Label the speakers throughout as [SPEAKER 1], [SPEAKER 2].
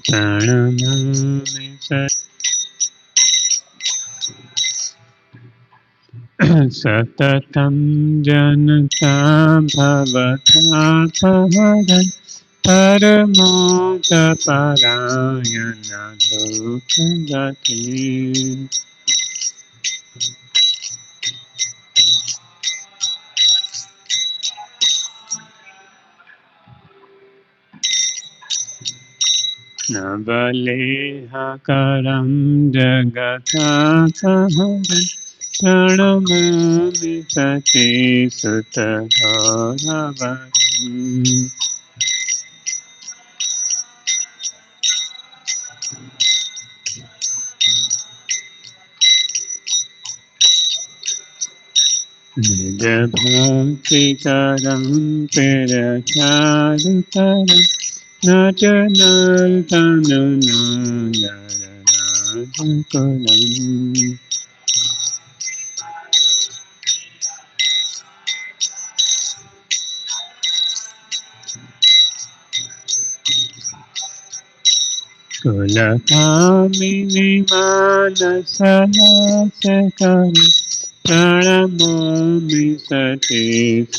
[SPEAKER 1] प्रणमामि सततं जनता भवतापहरन् परमोदपरायण लोकगते नवलेहकरं जगतापहरन् प्रणमामि सतीसुतगौरवरम् निजभक्तिकरं चिरचारुतरं नटनर्तननन्दनराजकुलम् कुलकामिनि मानसनाशकरं प्रणमामि सतीसुतगौरवरम्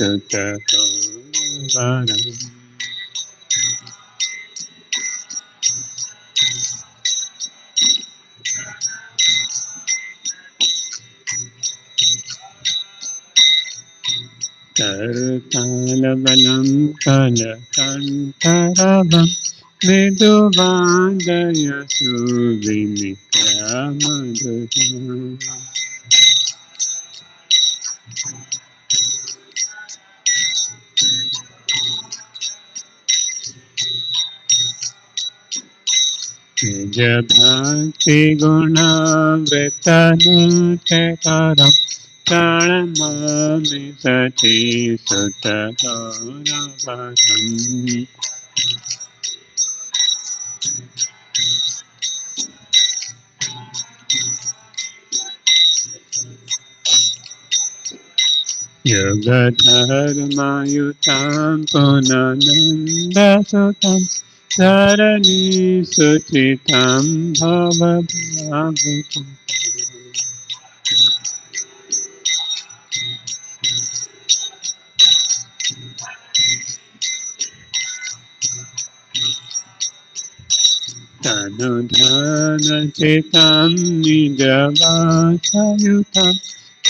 [SPEAKER 1] करतालबलं कलकण्ठरवं मृदुवादयसुविनिक्रमधुरम् निजभक्तिगुणावृतनाट्यकरं प्रणमामि सतीसुतगौरवरम् युगधर्मयुतां पुननन्दसुतं धरणीसुचितां भवभावुकम् तनुधानचितां निजवासयुतं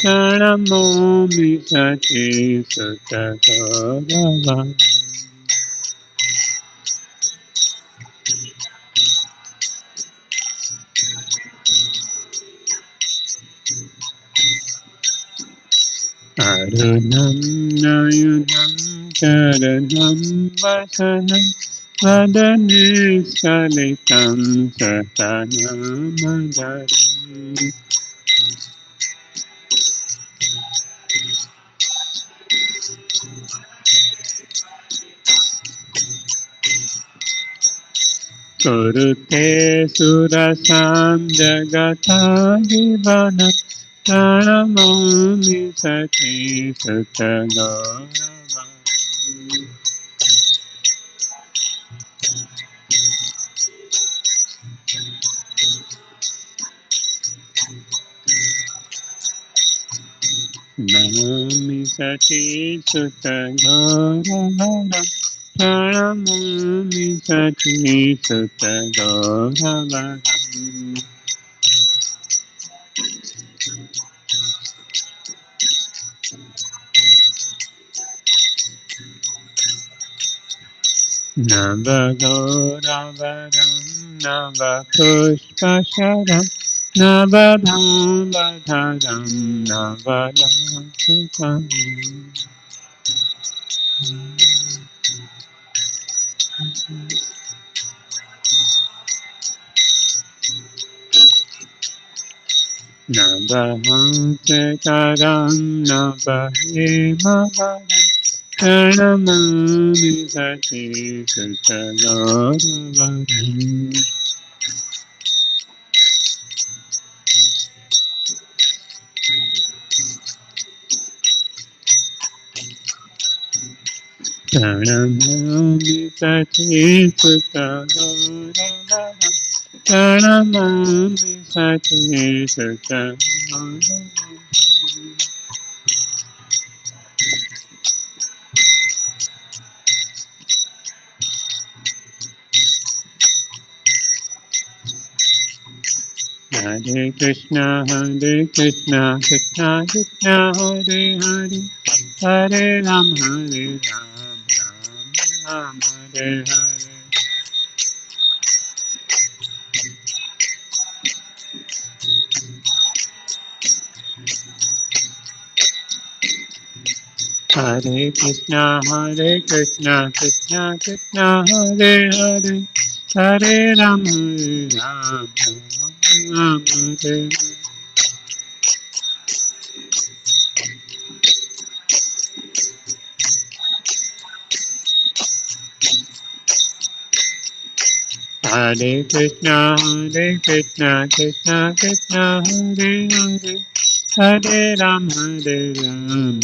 [SPEAKER 1] प्रणमामि सतीसुतगौरवम् अरुणं नयनं चरणं वसनं वदने स्फलितं सतनामधरम् कुरुते सुरसां जगतादिवनं प्रणमामि सतीसुतगौरवम् नमामि सतीसुतगौरवरं प्रणमामि सतीसुतगौरवरम् नवगौरवरं नवपुष्पशरं नवधावधरं नवलाङ्कुकम् नवहासकरं नवहेमवरं प्रणमामि सतीसुतगौरवरम् Pranamami Sati Sutta Gaurava Pranamami Sati Sutta Hare Krishna, Krishna Krishna, Hare Hare, Hare Ram, Ram Ram, Hare Hare. Hare Krishna, Krishna Krishna, Hare Hare, Hare Ram, Ram, Hare Hare. Hare Krishna, Krishna Krishna, Hare Hare, Hare Ram, Ram Ram,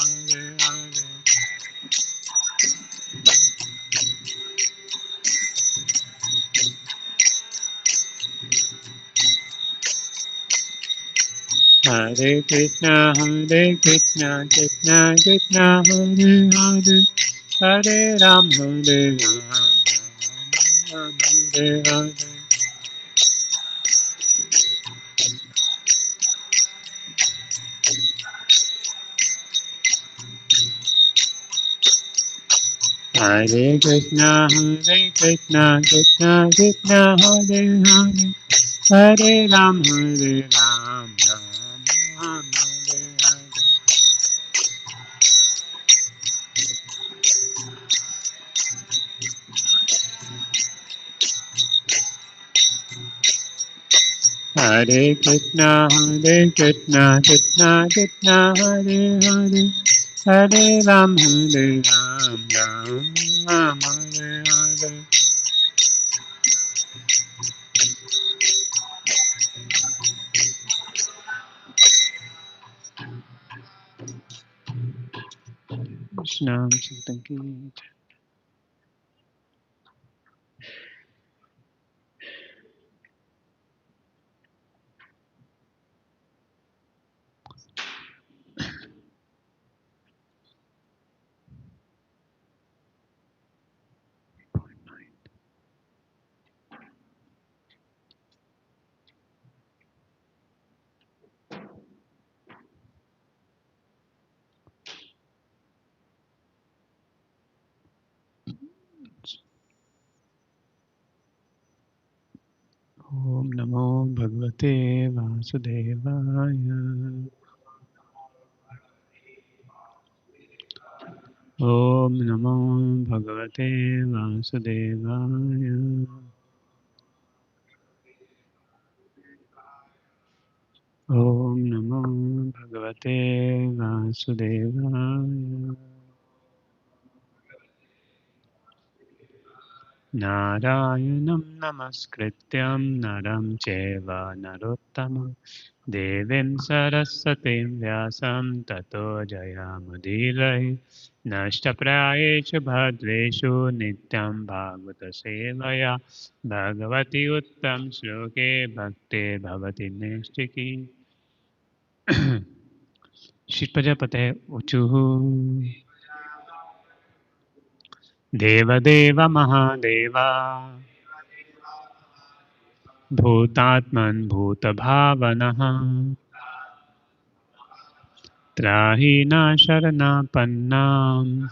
[SPEAKER 1] Hare Hare. Hare Krishna, Krishna Krishna, Hare Hare, Hare Ram, Ram Hare Hare. Hare Krishna, Krishna Krishna, Hare Hare, Hare Ram, Ram Hare Hare. Hare Krishna, Krishna Krishna, Hare Hare, Hare Ram, Ram Hare Hare. Krishna Sankirtan. Om Namo Bhagavate Vasudevaya. Om Namo Bhagavate Vasudevaya. Om Namo Bhagavate Vasudevaya. Narayanam Namaskrityam Naram Cheva Narottamam Devim Saraswatim Vyasam Tato Jayamudilai Nashtaprayechu Bhadreshu Nityam Bhagavata Sevaya Bhagavati Uttam Shloke Bhakti Bhavati Nestiki Shitpajapate Uchuhu Devadeva Mahadeva Bhutatman Bhutabhavanah Trahina Sharanapannam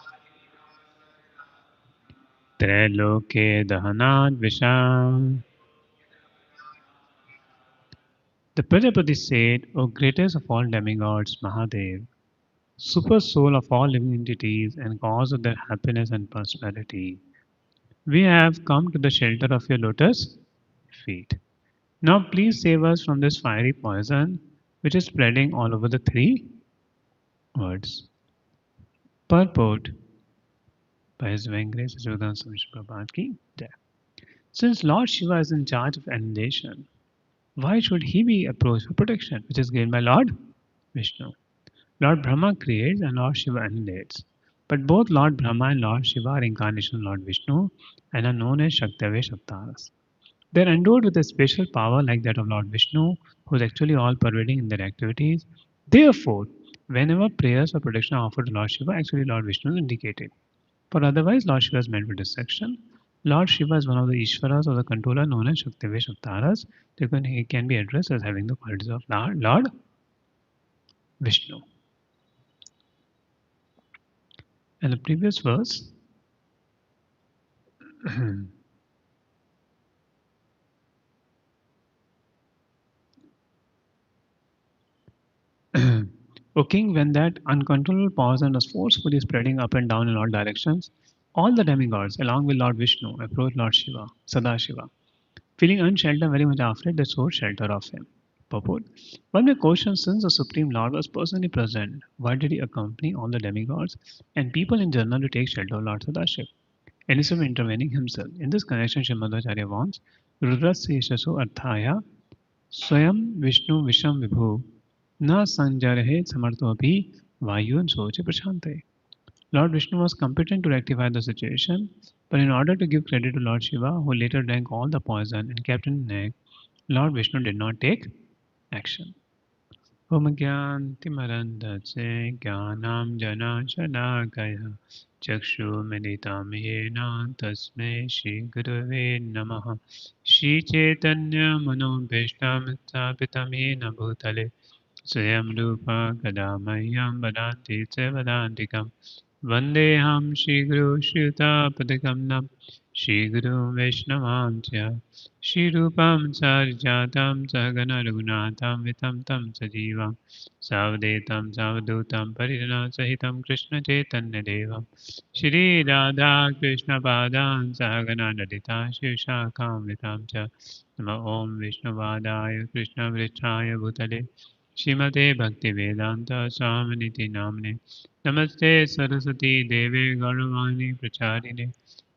[SPEAKER 1] Trailoke Dahanad Visham. The Prajapati said, O greatest of all demigods, Mahadev, super soul of all living entities and cause of their happiness and prosperity, we have come to the shelter of your lotus feet. Now please save us from this fiery poison which is spreading all over the three words. Purport by His Divine Grace Srivadan Swami Prabhupada ki Jai. Since Lord Shiva is in charge of annihilation, why should he be approached for protection, which is given by Lord Vishnu? Lord Brahma creates and Lord Shiva annihilates. But both Lord Brahma and Lord Shiva are incarnations of Lord Vishnu and are known as Shaktave Shaktaras. They are endowed with a special power like that of Lord Vishnu, who is actually all pervading in their activities. Therefore, whenever prayers or protection are offered to Lord Shiva, actually Lord Vishnu is indicated. For otherwise, Lord Shiva is meant for destruction. Lord Shiva is one of the Ishvaras or the controller known as Shaktive Shaktaras. He can be addressed as having the qualities of Lord Vishnu. And the previous verse, O king, when that uncontrollable poison was forcefully spreading up and down in all directions, all the demigods, along with Lord Vishnu, approached Lord Shiva, Sadashiva. Feeling unsheltered very much afraid, they sought shelter of him. Purport. One may question, since the Supreme Lord was personally present, why did he accompany all the demigods and people in general to take shelter of Lord Sadashiva? And instead of intervening himself. In this connection, Srimad warns, Rudrasya Yashasu Arthaya Swayam Vishnu Visham Vibhu Na Sanjarahe Samarthopi Vayun Soche Prashante. Lord Vishnu was competent to rectify the situation, but in order to give credit to Lord Shiva, who later drank all the poison and kept in neck, Lord Vishnu did not take action. Om Gyantimarandase Gyanam Jana Shalakaya Chakshu Meditam Yena Tasme Shri Gurave Namaha Shri Chaitanya Manobhishtam Stapitam Yena Bhutale Swayam Rupa Kadamahyam Vadanti Sevadantikam Vandeham Shri Guru Shritapadikam Nam Shri Guru Vaishnavam Cha Shri Rupam Sarjatam Sagana Raghunatham Vitam Tam Sajivam Savdetam Savdutam Parirana Sahitam Krishna Chaitanya Devam Shri Radha Krishna Padan Sagana Nadita Shishakam Vitam Cha Nama Om Vishnuvadaya Krishna Vrishaya Bhutale Shrimate Bhaktivedanta Swaminiti Namne Namaste Saraswati Deve Gauravani Pracharine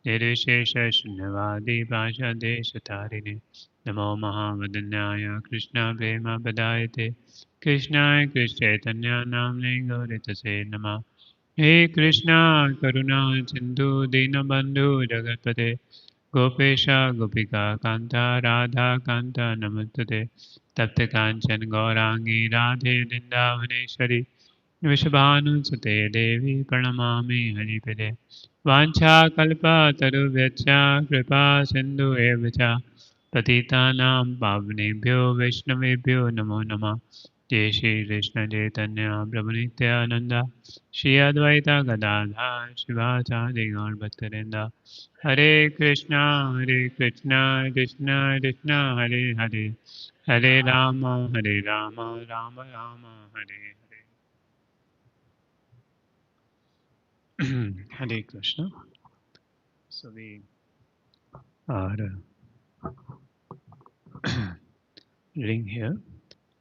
[SPEAKER 1] Nirvishesha Shunyavadi Bhasha Deshatarine Namo Mahavadanyaya Krishna Prema Padayate Krishna Chaitanya Namne Gauritase Nama He Krishna Karuna Sindhu Dinabandhu Jagatpate Gopesha Gopika Kanta Radha Kanta Namaste Tapte Kanchan Gaurangi Radhe Dindavaneshwari Vishabhanusute Devi Pranamami Haripade Vancha Kalpa Tarubhyacha Kripa Sindhu Evacha Patitanam Pavnebhyo Vaishnavebhyo Namo Namah Jai Shri Krishna Chaitanya Prabhu Nityananda Shri Advaita Gadadha Shivacharya Gaur Bhaktarinda Hare Krishna Krishna Krishna Hare Hare Hare Rama Rama Rama Hare Hare Hare Krishna. So we are reading here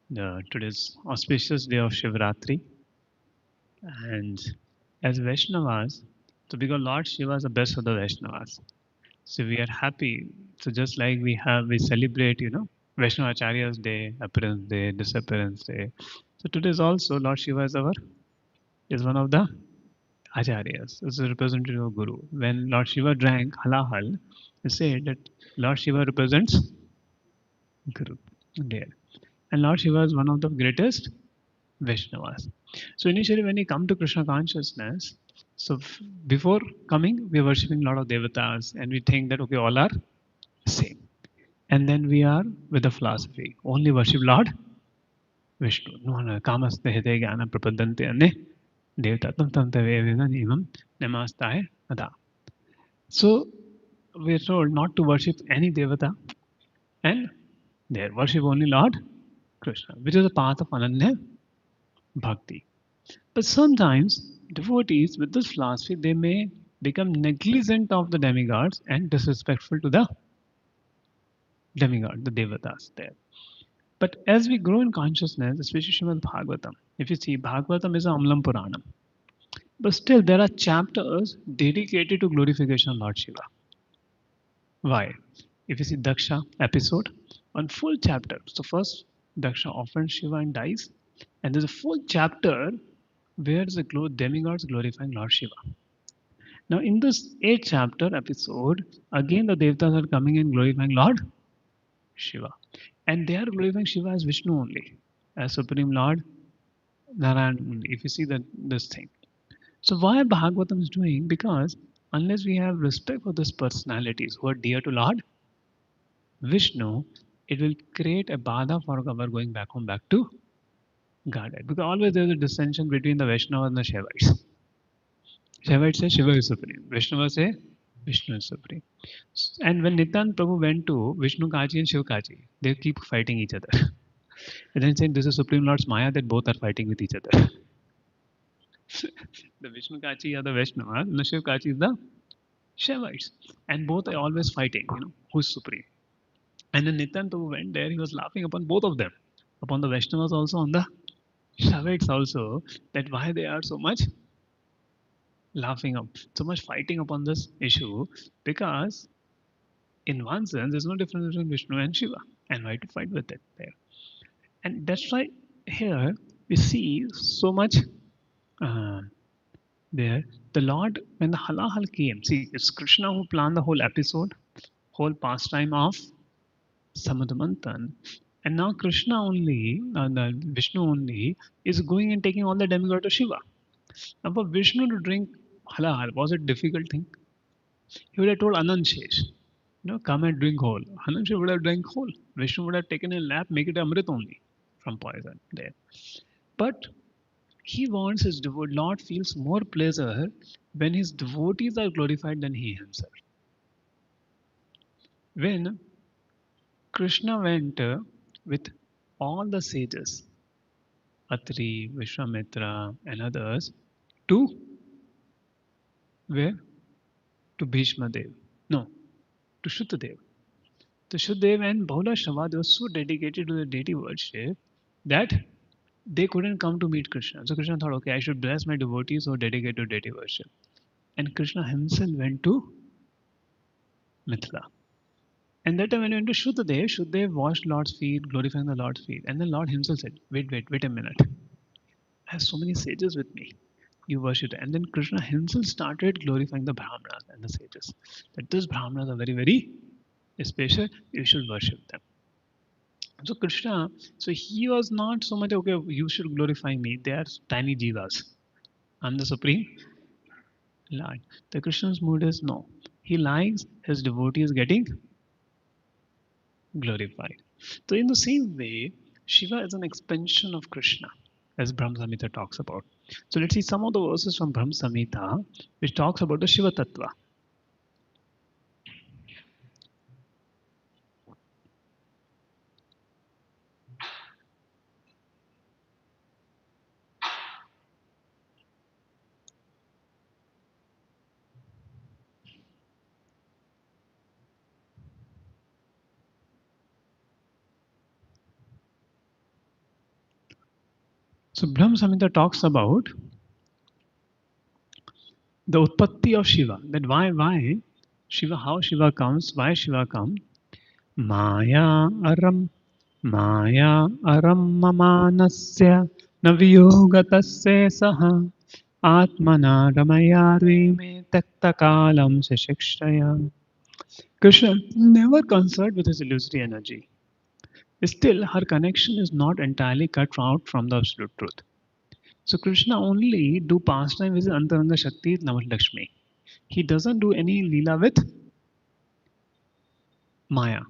[SPEAKER 1] the today's auspicious day of Shivratri, and as Vaishnavas, so because Lord Shiva is the best of the Vaishnavas, so we are happy. So just like we celebrate, Vaishnavacharya's day, appearance day, disappearance day. So today is also Lord Shiva is one of the acharyas. It's a representative of Guru. When Lord Shiva drank halahal, he said that Lord Shiva represents Guru. There. And Lord Shiva is one of the greatest Vaishnavas. So initially when we come to Krishna consciousness, before coming, we are worshipping a lot of devatas and we think that okay, all are same. And then we are with the philosophy, only worship Lord Vishnu. No, no, kamaste hite jnana prapadante ane devata tam tam tave veda nimam namastaye ada. So we are told not to worship any devata and they worship only Lord Krishna, which is a path of Ananya Bhakti. But sometimes devotees with this philosophy they may become negligent of the demigods and disrespectful to the demigod, the devatas there. But as we grow in consciousness, especially Srimad Bhagavatam, if you see Bhagavatam is a Amlam Puranam, but still there are chapters dedicated to glorification of Lord Shiva. Why? If you see Daksha episode, one full chapter. So first Daksha offends Shiva and dies, and there's a full chapter where the demigods glorifying Lord Shiva. Now, in this 8th chapter episode, again the Devatas are coming and glorifying Lord Shiva. And they are glorifying Shiva as Vishnu only, as Supreme Lord Narayan only, if you see that this thing. So, why Bhagavatam is doing? Because unless we have respect for these personalities who are dear to Lord Vishnu, it will create a bada for our going back home, back to Godhead. Because always there is a dissension between the Vaishnavas and the Shaivites. Shaivites say Shiva is supreme. Vaishnavas say Vishnu is supreme. And when Nityan Prabhu went to Vishnu Kachi and Shiv Kachi, they keep fighting each other. And then saying this is Supreme Lord's Maya that both are fighting with each other. The Vishnu Kachi are the Vaishnavas, and the Shiv Kachi is the Shaivites. And both are always fighting, who's supreme. And then Nityan Prabhu went there, he was laughing upon both of them. Upon the Vaishnavas also, on the Shaivites also, that why they are so much laughing up, so much fighting upon this issue, because in one sense, there's no difference between Vishnu and Shiva. And why to fight with it there? And that's why here we see so much uh, there. The Lord, when the Halahal came, see, it's Krishna who planned the whole episode, whole pastime of Samudramantan. And now Krishna only, the Vishnu only, is going and taking all the demigod to Shiva. Now for Vishnu to drink halal was a difficult thing. He would have told Anand Shesh, come and drink whole. Anand Shesh would have drank whole. Vishnu would have taken a lap, make it Amrit only from poison there. But he wants his Lord feels more pleasure when his devotees are glorified than he himself. When Krishna went with all the sages, Atri, Vishwamitra, and others, to where? To Bhishma Dev. No, to Shuddhadev. The Shuddhadev and Bahula Shava, they were so dedicated to the deity worship that they couldn't come to meet Krishna. So Krishna thought, okay, I should bless my devotees who are dedicated to deity worship. And Krishna himself went to Mithila. And that time when he went to Shuddhadev, Shuddhadev washed Lord's feet, glorifying the Lord's feet. And then Lord himself said, wait a minute. I have so many sages with me. You worship them. And then Krishna himself started glorifying the Brahmanas and the sages. That these Brahmanas are very, very special. You should worship them. So Krishna, so he was not so much, okay, you should glorify me. They are tiny jivas. I'm the supreme Lord. The Krishna's mood is no. He likes his devotees getting glorified. So in the same way, Shiva is an expansion of Krishna, as Brahma Samhita talks about. So let's see some of the verses from Brahma Samhita, which talks about the Shiva Tattva. So Brahma Samhita talks about the Utpatti of Shiva. That why Shiva, how Shiva comes, why Shiva comes. Maya aram mamanasya naviyogatasya saha atmana ramaya rime taktakalam shashikshaya. Krishna never concerned with his illusory energy. Still, her connection is not entirely cut out from the absolute truth. So Krishna only do pastime with his Antaranga Shakti Namat Lakshmi. He doesn't do any lila with Maya.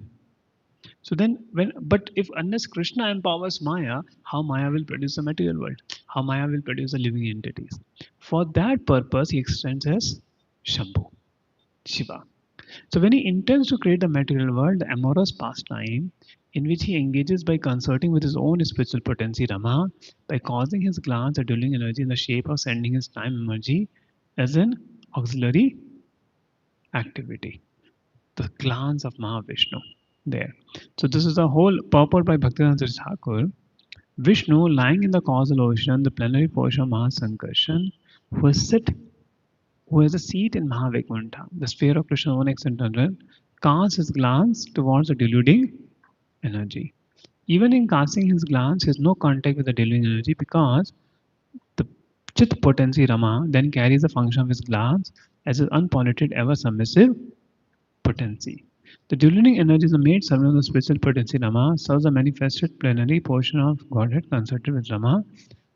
[SPEAKER 1] So then, but if unless Krishna empowers Maya, how Maya will produce the material world? How Maya will produce the living entities? For that purpose, he extends as Shambhu, Shiva. So when he intends to create the material world, the amorous pastime, in which he engages by concerting with his own spiritual potency Rama, by causing his glance a dwelling energy in the shape of sending his time energy as an auxiliary activity. The glance of Mahavishnu there. So this is the whole purport by Bhaktivedanta Thakur. Vishnu lying in the causal ocean, the plenary portion of Mahasankarshan, who is sit who has a seat in Mahavekuntha, the sphere of Krishna's own external, casts his glance towards the deluding energy. Even in casting his glance, he has no contact with the deluding energy because the Chit potency Rama then carries the function of his glance as his unpolluted, ever submissive potency. The dueling energies are made servant of the spiritual potency Rama serves the manifested plenary portion of Godhead concerted with Rama,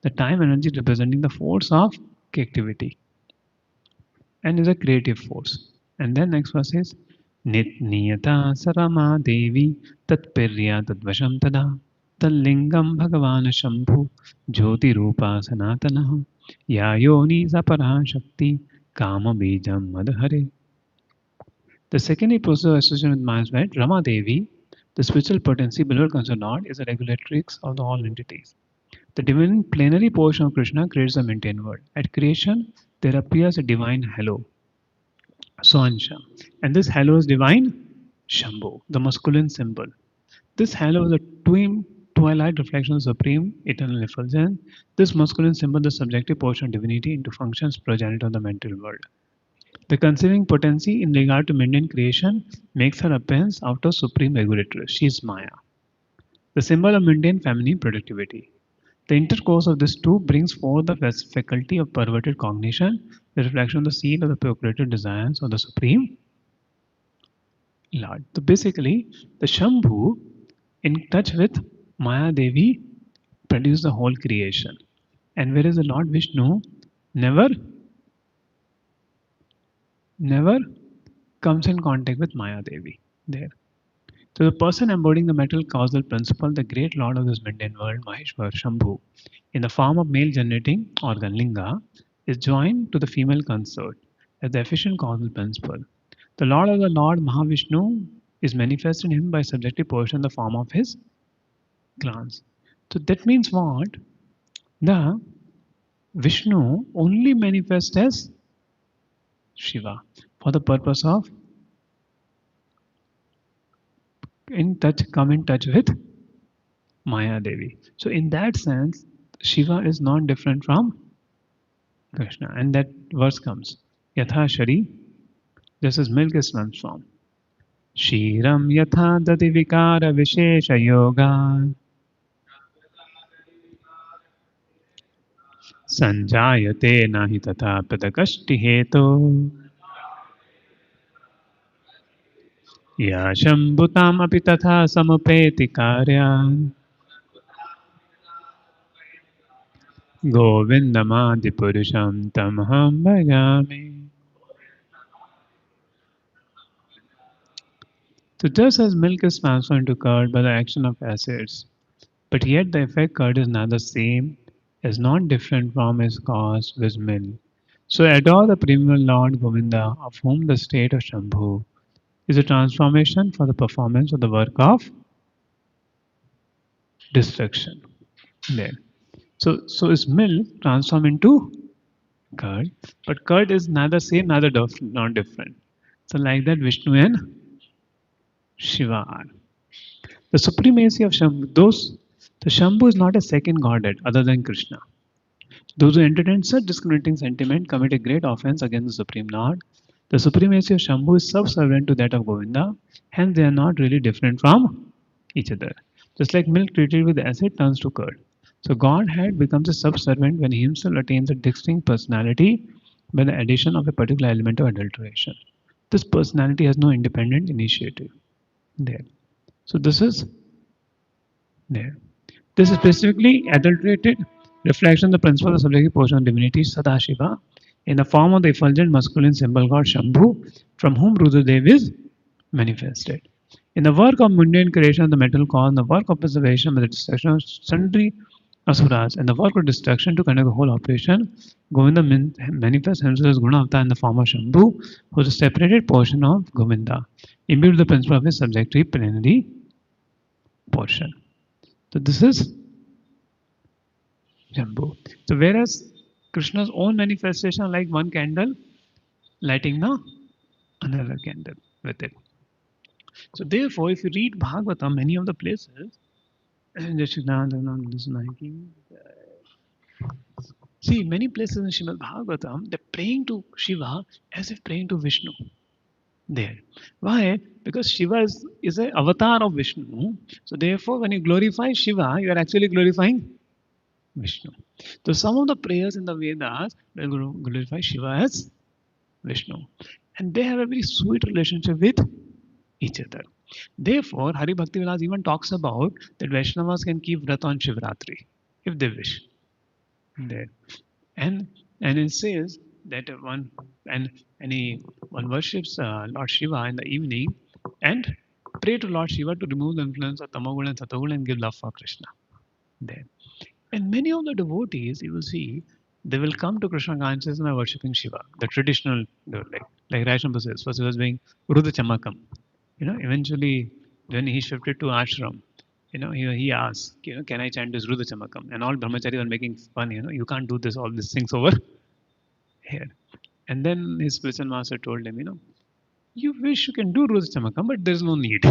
[SPEAKER 1] the time energy representing the force of activity and is a creative force. And then next verse is Nitniyata Sarama Devi Tatpirya Tadvasham Tada Tallingam Bhagavan Shambhu Jyoti Rupa Sanatana Yayoni Sapara Shakti Kama Bijam Madhare. The secondary process associated with management, Rama Devi, the spiritual potency below concerned Lord, is a regulatrix of the all entities. The divine plenary portion of Krishna creates the maintained world. At creation, there appears a divine halo, Swansha. And this halo is divine Shambhu, the masculine symbol. This halo is a twilight reflection of supreme eternal effulgence. This masculine symbol, the subjective portion of divinity, into functions progenitor of the mental world. The conceiving potency in regard to mundane creation makes her appearance out of supreme regulatrix. She is Maya, the symbol of mundane feminine productivity. The intercourse of these two brings forth the faculty of perverted cognition, the reflection of the seed of the procreative desires of the Supreme Lord. So basically, the Shambhu, in touch with Maya Devi, produced the whole creation. And whereas the Lord Vishnu never, never comes in contact with Maya Devi there. So the person embodying the metal causal principle, the great lord of this mundane world, Maheshwar Shambhu, in the form of male generating organ linga, is joined to the female consort as the efficient causal principle. The lord of the Lord Mahavishnu is manifest in him by subjective portion in the form of his glance. So that means what? The Vishnu only manifests as Shiva for the purpose of come in touch with Maya Devi. So in that sense, Shiva is not different from Krishna. And that verse comes. Yatha Shari, this is milk is transformed. Shiram yatha dati vikara vishesha yoga sanjayate nahi tatha pratakashti heto ya shambhutam api tatha samupeti karyan govindamadi purusham tamaham bhajami. So just as milk is transformed into curd by the action of acids, but yet the effect curd is not the same, is not different from its cause with milk. So adore the primal Lord Govinda, of whom the state of Shambhu is a transformation for the performance of the work of destruction. There. So is milk transformed into curd, but curd is neither same, neither not different. So like that Vishnu and Shiva are. The supremacy of Shambhu, the Shambhu is not a second godhead other than Krishna. Those who entertain such discriminating sentiment commit a great offense against the Supreme Lord. The supremacy of Shambhu is subservient to that of Govinda, hence they are not really different from each other. Just like milk treated with acid turns to curd. So Godhead becomes a subservient when he himself attains a distinct personality by the addition of a particular element of adulteration. This personality has no independent initiative. There. So this is there. This is specifically adulterated reflection of the principle of the subjective portion of divinity Sadashiva in the form of the effulgent masculine symbol god Shambhu, from whom Rudradev is manifested. In the work of mundane creation of the metal cause, in the work of preservation of the destruction of sundry asuras, and the work of destruction to conduct the whole operation, Govinda manifests himself as Guna Avatar in the form of Shambhu, who is a separated portion of Govinda, imbued with the principle of his subjective plenary portion. So this is Jumbo. So whereas Krishna's own manifestation like one candle lighting the another candle with it. So therefore, if you read Bhagavatam, many of the places, see many places in Srimad Bhagavatam, they're praying to Shiva as if praying to Vishnu. There. Why? Because Shiva is an avatar of Vishnu. So therefore, when you glorify Shiva, you are actually glorifying Vishnu. So some of the prayers in the Vedas will glorify Shiva as Vishnu. And they have a very sweet relationship with each other. Therefore, Hari Bhakti Vilas even talks about that Vaishnavas can keep Vrat on Shivratri if they wish. There. And it says that one worships Lord Shiva in the evening and pray to Lord Shiva to remove the influence of Tamoguna and Satoguna and give love for Krishna. There. And many of the devotees, you will see, they will come to Krishna consciousness by worshipping Shiva, the traditional, like Raisham says, first he was doing Rudra Chamakam. Eventually, when he shifted to ashram, he asked, can I chant this Rudra Chamakam? And all brahmacharis were making fun, you can't do this, all these things over here. And then his spiritual master told him, you wish you can do Rudra Chamakam, but there's no need.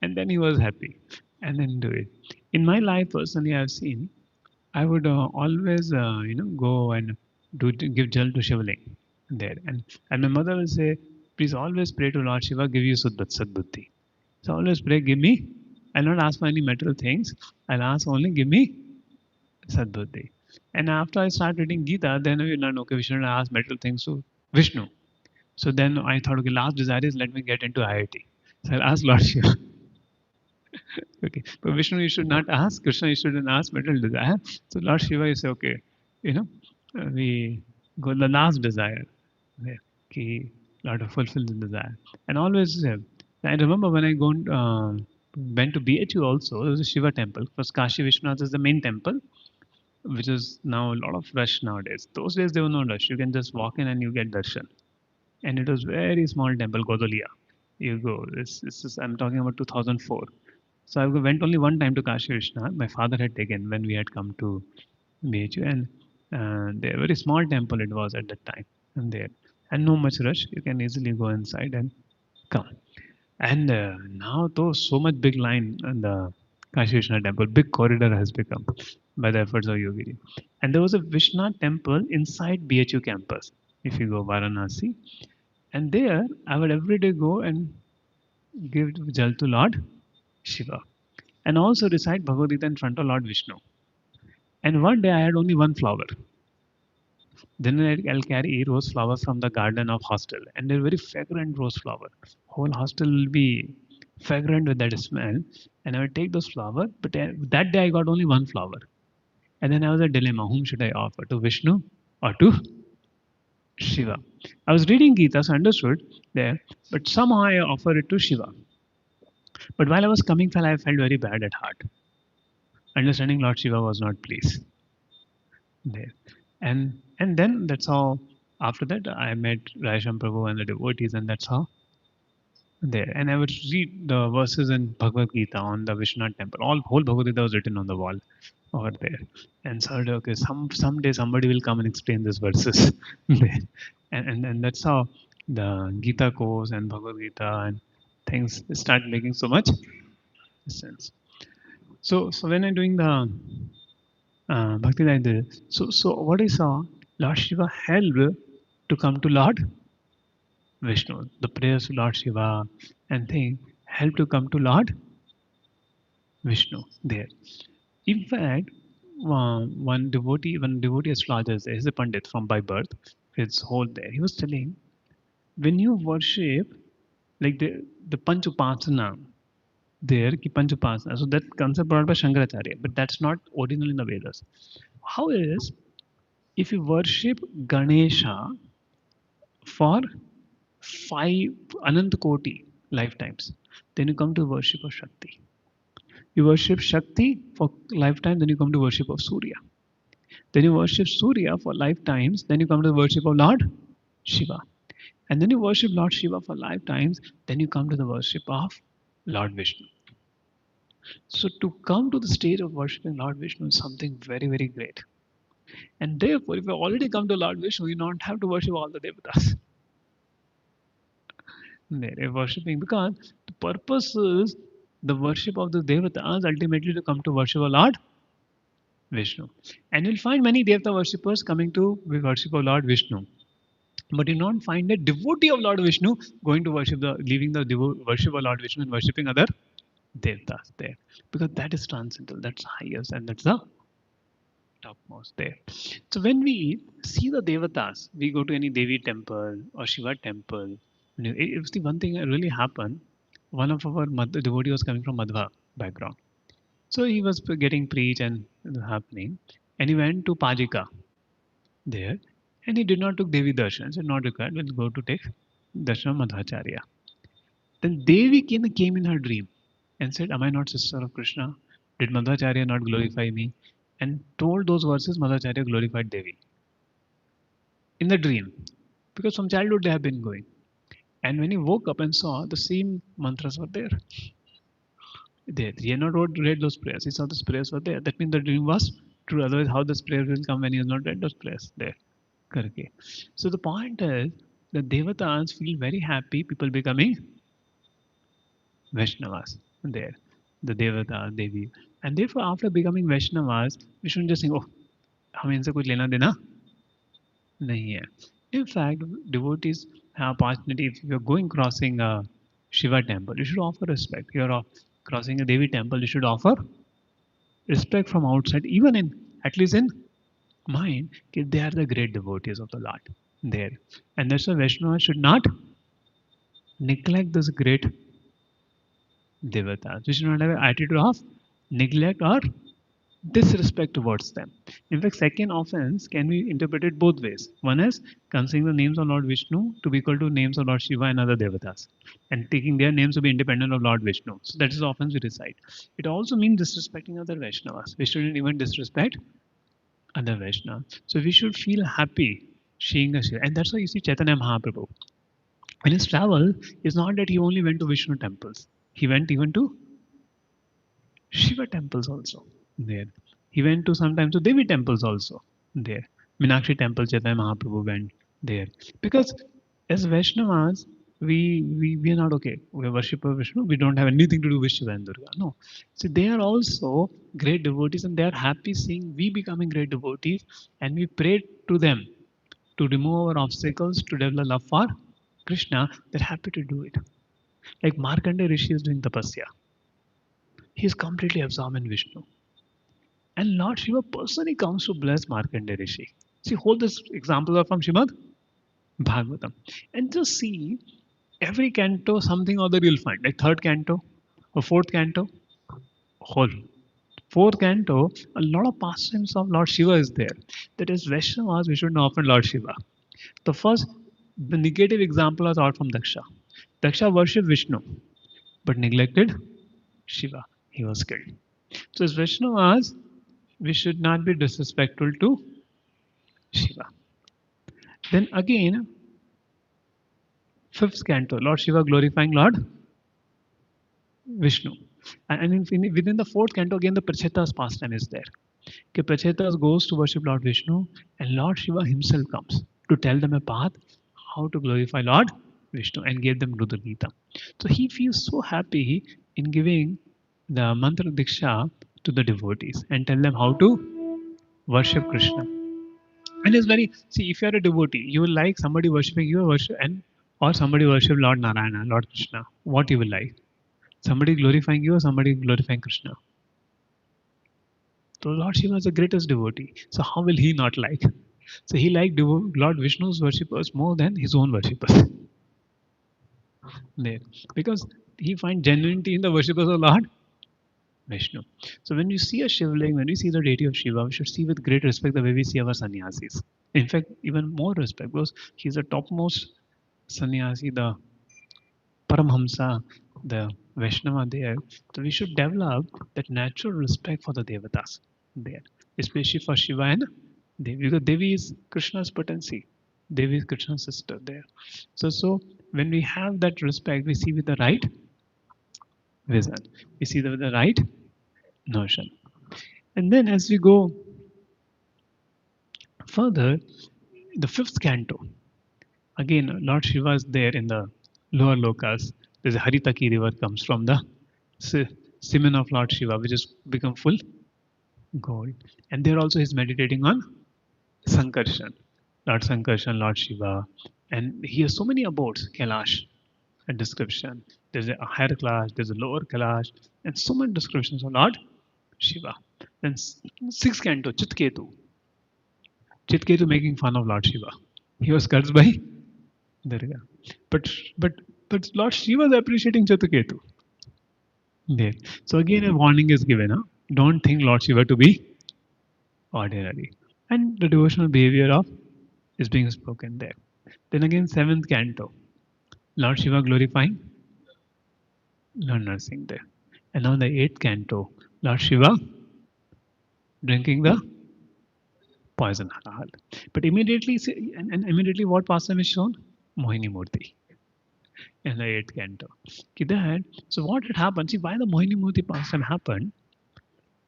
[SPEAKER 1] And then he was happy and then do it. In my life, personally, I've seen I would always, go and give jal to Shivling there, and my mother will say, please always pray to Lord Shiva, give you sadbuddhi. So always pray, give me. I'll not ask for any material things. I'll ask only, give me sadbuddhi. And after I start reading Gita, then we learn, okay, we shouldn't ask material things to Vishnu. So then I thought, okay, last desire is let me get into IIT. So I'll ask Lord Shiva. Okay, but Vishnu you should not ask, Krishna you shouldn't ask material desire. So Lord Shiva you say, okay, you know, we go the last desire. There, ki Lord fulfill the desire. And always, I remember when I went to BHU also, there was a Shiva temple. First Kashi Vishwanath is the main temple, which is now a lot of rush nowadays. Those days there was no rush. You can just walk in and you get darshan. And it was very small temple, Godalia. You go. This is I'm talking about 2004. So I went only one time to Kashi Vishwanath. My father had taken when we had come to BHU, and they very small temple it was at that time, and no much rush. You can easily go inside and come. And now, though, so much big line in the Kashi Vishwanath temple, big corridor has become by the efforts of Yogiri. And there was a Vishwanath temple inside BHU campus. If you go Varanasi, and there I would every day go and give jal to Lord Shiva, and also recite Bhagavad Gita in front of Lord Vishnu. And one day I had only one flower. Then I'll carry rose flower from the garden of hostel, and they're very fragrant rose flower. Whole hostel will be fragrant with that smell, and I will take those flower. But that day I got only one flower, and then I was a dilemma: whom should I offer, to Vishnu or to Shiva? I was reading Gita, so I understood there, but somehow I offer it to Shiva. But while I was coming, I felt very bad at heart. Understanding Lord Shiva was not pleased there. And then that's how after that I met Raisham Prabhu and the devotees, and that's how there. And I would read the verses in Bhagavad Gita on the Vishwanath temple. All whole Bhagavad Gita was written on the wall over there. And so okay, someday somebody will come and explain these verses. And that's how the Gita course and Bhagavad Gita and things start making so much sense. So when I'm doing the Bhakti like this. So what I saw, Lord Shiva helped to come to Lord Vishnu. The prayers to Lord Shiva and thing helped to come to Lord Vishnu there. In fact, one devotee astrologers, is a Pandit from by birth, his whole there. He was telling when you worship like the Panchupasana there, ki Panchupasana. So that concept brought by Shankaracharya, but that's not original in the Vedas. How is if you worship Ganesha for 5 Anant Koti lifetimes, then you come to worship of Shakti. You worship Shakti for lifetime, then you come to worship of Surya. Then you worship Surya for lifetimes, then you come to the worship of Lord Shiva. And then you worship Lord Shiva for lifetimes, then you come to the worship of Lord Vishnu. So to come to the stage of worshipping Lord Vishnu is something very, very great. And therefore, if you already come to Lord Vishnu, you don't have to worship all the devatas. They're worshipping because the purpose is the worship of the devatas ultimately to come to worship a Lord Vishnu. And you'll find many devata worshippers coming to worship of Lord Vishnu. But you don't find a devotee of Lord Vishnu going to worship leaving the worship of Lord Vishnu and worshipping other devatas there. Because that is transcendental, that's highest, and that's the topmost there. So when we see the devatas, we go to any Devi temple or Shiva temple. If the one thing that really happened, one of our devotee was coming from Madhva background. So he was getting preached and happening, and he went to Pajika there, and he did not took Devi darshan. So not required. We'll go to take darshan of Madhvacharya. Then Devi came in her dream and said, "Am I not sister of Krishna? Did Madhvacharya not glorify me?" And told those verses Madhvacharya glorified Devi in the dream, because from childhood they have been going. And when he woke up and saw, the same mantras were there. He had not read those prayers. He saw those prayers were there. That means the dream was true. Otherwise, how this prayer will come when he has not read those prayers there? Okay. So the point is, the devatas feel very happy. People becoming Vaishnavas there. The devata, Devi. And therefore, after becoming Vaishnavas, we shouldn't just think, oh, हमें इनसे कुछ लेना देना नहीं है. In fact, devotees have opportunity. If you're going crossing a Shiva temple, you should offer respect. You're crossing a Devi temple, you should offer respect from outside, even in at least in mind, that they are the great devotees of the Lord there. And that's why Vaishnava should not neglect this great devatas. We should not have an attitude of neglect or disrespect towards them. In fact, second offense can be interpreted both ways. One is considering the names of Lord Vishnu to be equal to names of Lord Shiva and other devatas, and taking their names to be independent of Lord Vishnu. So that is the offense we recite. It also means disrespecting other Vaishnavas. We shouldn't even disrespect other Vaishnavas. So we should feel happy seeing a Shiva. And that's why you see Chaitanya Mahaprabhu. In his travel, it's not that he only went to Vishnu temples. He went even to Shiva temples also there. He went to sometimes to Devi temples also there. Meenakshi temple, Chaitanya Mahaprabhu went there. Because as Vaishnavas, we are not okay. We are worshipper Vishnu. We don't have anything to do with Shiva and Durga. No. So they are also great devotees and they are happy seeing we becoming great devotees, and we pray to them to remove our obstacles to develop love for Krishna. They're happy to do it. Like Markandeya Rishi is doing tapasya. He is completely absorbed in Vishnu. And Lord Shiva personally comes to bless Markandeya Rishi. See, hold this example are from Srimad Bhagvatam. And just see every canto, something or other you'll find. Like third canto or fourth canto, whole. Fourth canto, a lot of pastimes of Lord Shiva is there. That is, Vaishnavas, we should not offend Lord Shiva. The first, the negative example is out from Daksha. Daksha worshipped Vishnu, but neglected Shiva. He was killed. So as Vaishnavas, we should not be disrespectful to Shiva. Then again, fifth canto, Lord Shiva glorifying Lord Vishnu. And within the fourth canto, again the Prachetas pastime is there. Okay, Prachetas goes to worship Lord Vishnu, and Lord Shiva himself comes to tell them a path how to glorify Lord Vishnu and give them Rudra Gita. So he feels so happy in giving the mantra diksha to the devotees and tell them how to worship Krishna. And it's very, see, if you are a devotee, you will like somebody worshipping you worship and or somebody worship Lord Narayana, Lord Krishna. What you will like? Somebody glorifying you or somebody glorifying Krishna. So Lord Shiva is the greatest devotee. So how will he not like? So he liked Lord Vishnu's worshippers more than his own worshippers. There. Because he finds genuinity in the worshippers of Lord Vishnu. So when we see a Shivling, when we see the deity of Shiva, we should see with great respect the way we see our sannyasis. In fact, even more respect because he's the topmost sannyasi, the Paramhamsa, the Vaishnava there. So we should develop that natural respect for the devatas there, especially for Shiva and Devi, because Devi is Krishna's potency. Devi is Krishna's sister there. So when we have that respect, we see with the right vision. We see with the right notion. And then as we go further, the fifth canto, again, Lord Shiva is there in the lower lokas. There's a Haritaki river comes from the semen of Lord Shiva, which has become full gold. And there also he's meditating on Sankarshan, Lord Sankarshan, Lord Shiva. And he has so many abodes, Kailash, a description. There's a higher class, there's a lower class, and so many descriptions of Lord Shiva. Then sixth canto, Chitketu. Chitketu making fun of Lord Shiva. He was cursed by Durga. But but but Lord Shiva is appreciating Chitketu. There. So again a warning is given. Huh? Don't think Lord Shiva to be ordinary. And the devotional behavior of is being spoken there. Then again seventh canto. Lord Shiva glorifying Lord Nursing there. And now the eighth canto. Lord Shiva drinking the poison halal. But immediately, and immediately what pastime is shown? Mohini Murti in the eighth canto. Okay, that, so what had happened? See, why the Mohini Murti pastime happened?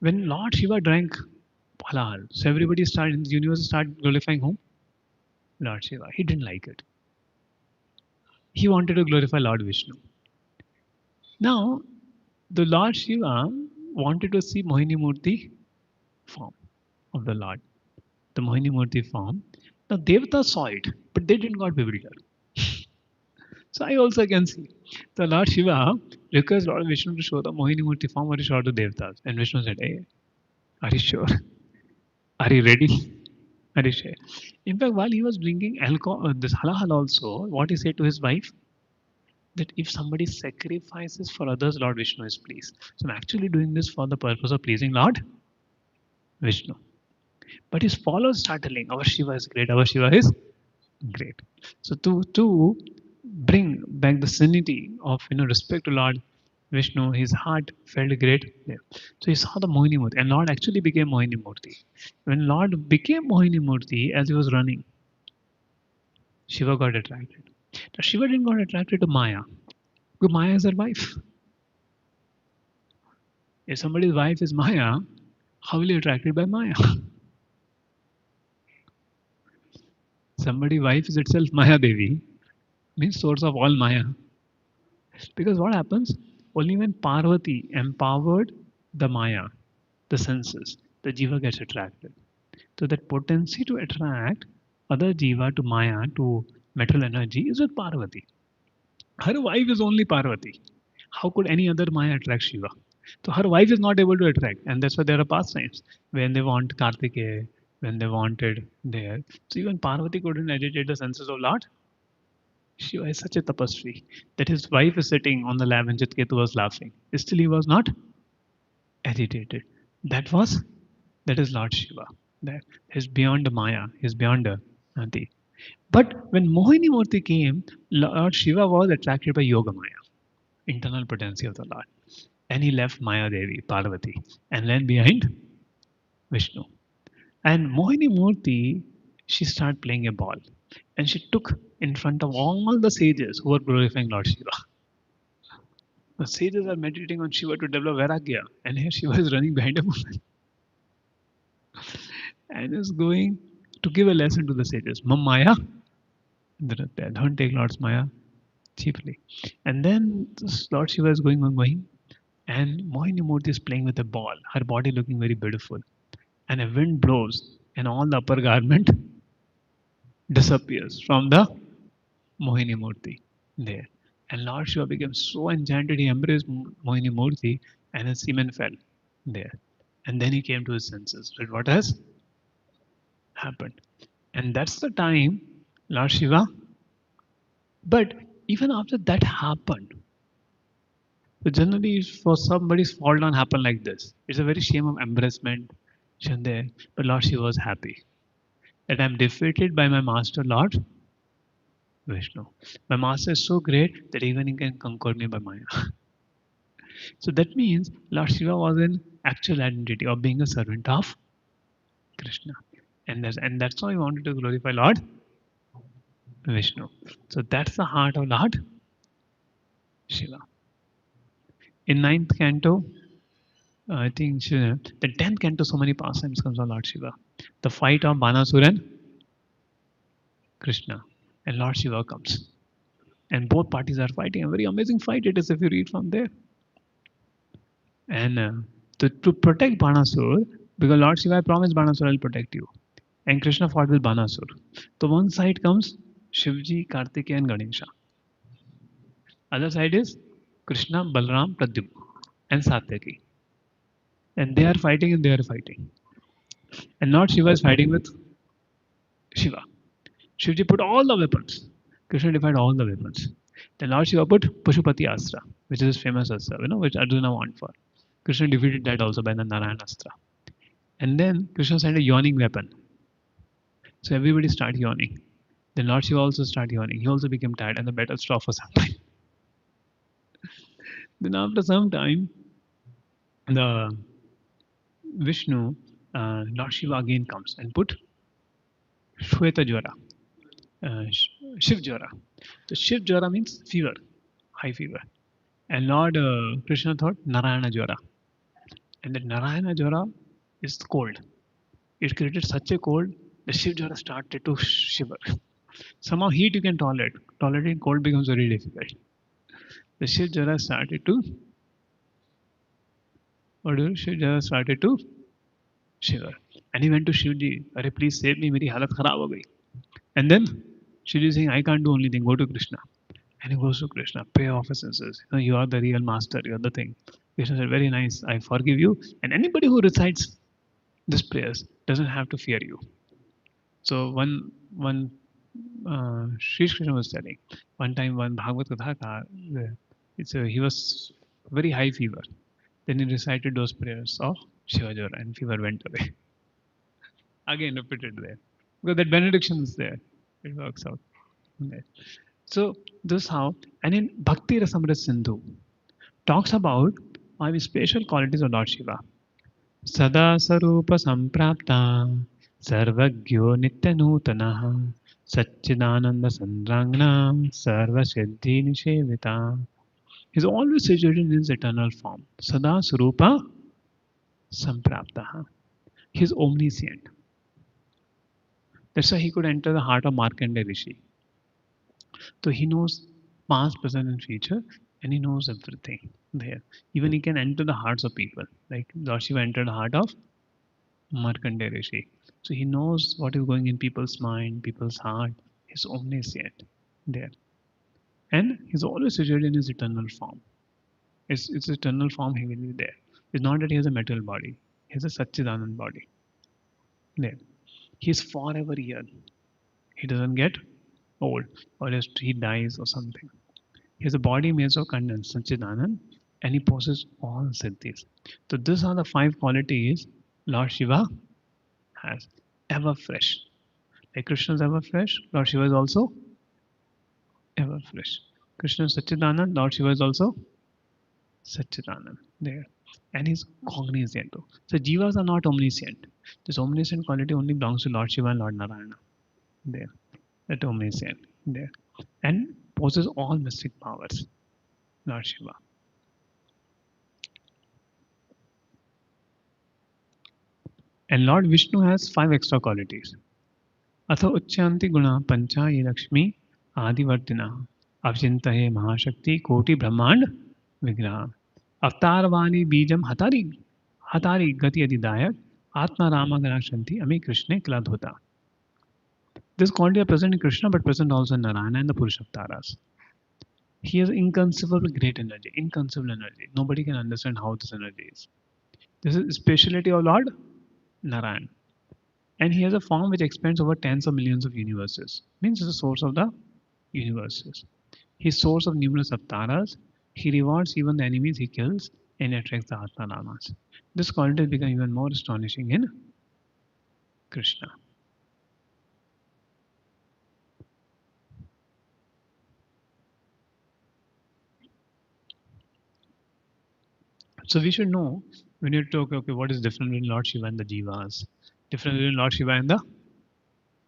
[SPEAKER 1] When Lord Shiva drank halal, so everybody started in the universe started glorifying whom? Lord Shiva. He didn't like it. He wanted to glorify Lord Vishnu. Now, the Lord Shiva wanted to see Mohini Murti form of the Lord, the Mohini Murti form. Now, Devata saw it, but they didn't got bewildered. So I also can see. The Lord Shiva requests Lord Vishnu to show the Mohini Murti form or to show to Devtas. And Vishnu said, hey, are you sure? Are you ready? Are you sure? In fact, while he was drinking alcohol, this halal also, what he said to his wife, that if somebody sacrifices for others, Lord Vishnu is pleased. So I'm actually doing this for the purpose of pleasing Lord Vishnu. But his followers start telling, our Shiva is great, our Shiva is great. So to bring back the sanity of respect to Lord Vishnu, his heart felt great there. So he saw the Mohini Murti, and Lord actually became Mohini Murti. When Lord became Mohini Murti, as he was running, Shiva got attracted. Now Shiva didn't got attracted to Maya, because Maya is her wife. If somebody's wife is Maya, how will you attracted by Maya? Somebody's wife is itself Maya Devi, means source of all Maya. Because what happens? Only when Parvati empowered the Maya, the senses, the Jiva gets attracted. So that potency to attract other Jiva to Maya, to metal energy is with Parvati. Her wife is only Parvati. How could any other Maya attract Shiva? So her wife is not able to attract, and that's why there are pastimes when they want Kartikeya, when they wanted there. So even Parvati couldn't agitate the senses of Lord Shiva is such a tapasvi that his wife is sitting on the lap and Chitketu was laughing. Still, he was not agitated. That was, that is Lord Shiva. That is beyond the Maya, is beyond the Nadi. But when Mohini Murti came, Lord Shiva was attracted by Yoga Maya, internal potency of the Lord. And he left Maya Devi, Parvati, and then behind Vishnu. And Mohini Murti, she started playing a ball. And she took in front of all the sages who were glorifying Lord Shiva. The sages are meditating on Shiva to develop Vairagya, and here Shiva is running behind a woman and is going to give a lesson to the sages. Mam Maya, don't take Lord's Maya cheaply. And then this Lord Shiva is going, and Mohini Murti is playing with a ball, her body looking very beautiful. And a wind blows, and all the upper garment disappears from the Mohini Murti there. And Lord Shiva became so enchanted, he embraced Mohini Murti, and his semen fell there. And then he came to his senses. But what has happened? And that's the time Lord Shiva. But even after that happened, so generally for somebody's fall down happen like this. It's a very shame of embarrassment. There. But Lord Shiva was happy that I'm defeated by my master Lord Vishnu. My master is so great that even he can conquer me by Maya. So that means Lord Shiva was an actual identity of being a servant of Krishna. And that's why he wanted to glorify Lord Vishnu. So that's the heart of Lord Shiva. In ninth canto, I think the 10th canto, so many pastimes comes on Lord Shiva. The fight of Banasura and Krishna. And Lord Shiva comes. And both parties are fighting. A very amazing fight it is if you read from there. And to protect Banasur, because Lord Shiva promised Banasur, I'll protect you. And Krishna fought with Banasur. So one side comes Shivji, Kartikeya and Ganesha. Other side is Krishna, Balram, Pradyumna and Satyaki. and they are fighting and they are fighting. And not Shiva is fighting with Shiva. Shivji put all the weapons. Krishna defied all the weapons. Then Lord Shiva put Pashupati Astra, which is his famous Astra, which Arjuna want for. Krishna defeated that also by the Narayana Astra. And then Krishna sent a yawning weapon. So everybody start yawning. Then Lord Shiva also started yawning. He also became tired and the battle stopped for some time. Then after some time, the Vishnu, Lord Shiva again comes and put Shweta Jwara, Shiv Jwara. So Shiv Jwara means fever, high fever. And Lord Krishna thought Narayana Jwara. And the Narayana Jwara is cold. It created such a cold, the Shiv Jwara started to shiver. Somehow heat you can tolerate. Tolerating cold becomes very difficult. The Shiv Jwara started to, Shiv Jwara started to shiver. And he went to Shivji, Are please save me, meri halat kharab ho gayi. And then Shivji is saying, I can't do anything, go to Krishna. And he goes to Krishna, pay obeisances. You are the real master, you are the thing. Krishna said, very nice, I forgive you. And anybody who recites this prayers doesn't have to fear you. So one Sri Krishna was telling, one time one Bhagavad Katha he was very high fever. Then he recited those prayers of Shivajora and fever went away. Again repeated there. Because that benediction is there. It works out. Okay. So this how, and in Bhakti Rasamrita Sindhu talks about five special qualities of Lord Shiva. Sada Sarupa Samprapta Sarvagyo Nityanutana Satchidananda Sandrangna Sarva Siddhi Nishevita. He's always situated in his eternal form. Sada Sarupa Samprapta. He's omniscient. That's why he could enter the heart of Markandeya Rishi. So he knows past, present, and future, and he knows everything there. Even he can enter the hearts of people. Like Lord Shiva entered the heart of Markandeya Rishi. So he knows what is going in people's mind, people's heart. He's omniscient there. And he's always situated in his eternal form. It's eternal form, he will be there. It's not that he has a material body, he has a Satchidanand body. There. He's forever here. He doesn't get old or just he dies or something. He has a body made of condensed Satchidanand and he possesses all siddhis. So these are the five qualities Lord Shiva has. Ever fresh. Like Krishna is ever fresh, Lord Shiva is also ever fresh. Krishna is Satchidanand, Lord Shiva is also Satchidanand. There. And he's cognizant too. So jivas are not omniscient. This omniscient quality only belongs to Lord Shiva and Lord Narayana. There. That omniscient. There. And possesses all mystic powers. Lord Shiva. And Lord Vishnu has five extra qualities. अथ उच्चान्ति गुणा पंचा ये लक्ष्मी आदिवर्तिना अवचिंतये महाशक्ति कोटि ब्रह्मांड विग्रह अवतार वाणी बीजम हतारी हतारी गति अधिदायक आत्मा रामा गणाशंति अमी कृष्णे क्लद होता. This quality are present in Krishna but present also in Narayana and the Purusha avatars. He has inconceivable great energy, inconceivable energy. Nobody can understand how this energy is. This is speciality of Lord Narayan. And he has a form which expands over tens of millions of universes. Means he's the source of the universes. He's source of numerous avatars. He rewards even the enemies he kills and attracts the Atmanamas. This quality has become even more astonishing in Krishna. So we should know, we need to talk, okay, what is different between Lord Shiva and the Jivas? Different between Lord Shiva and the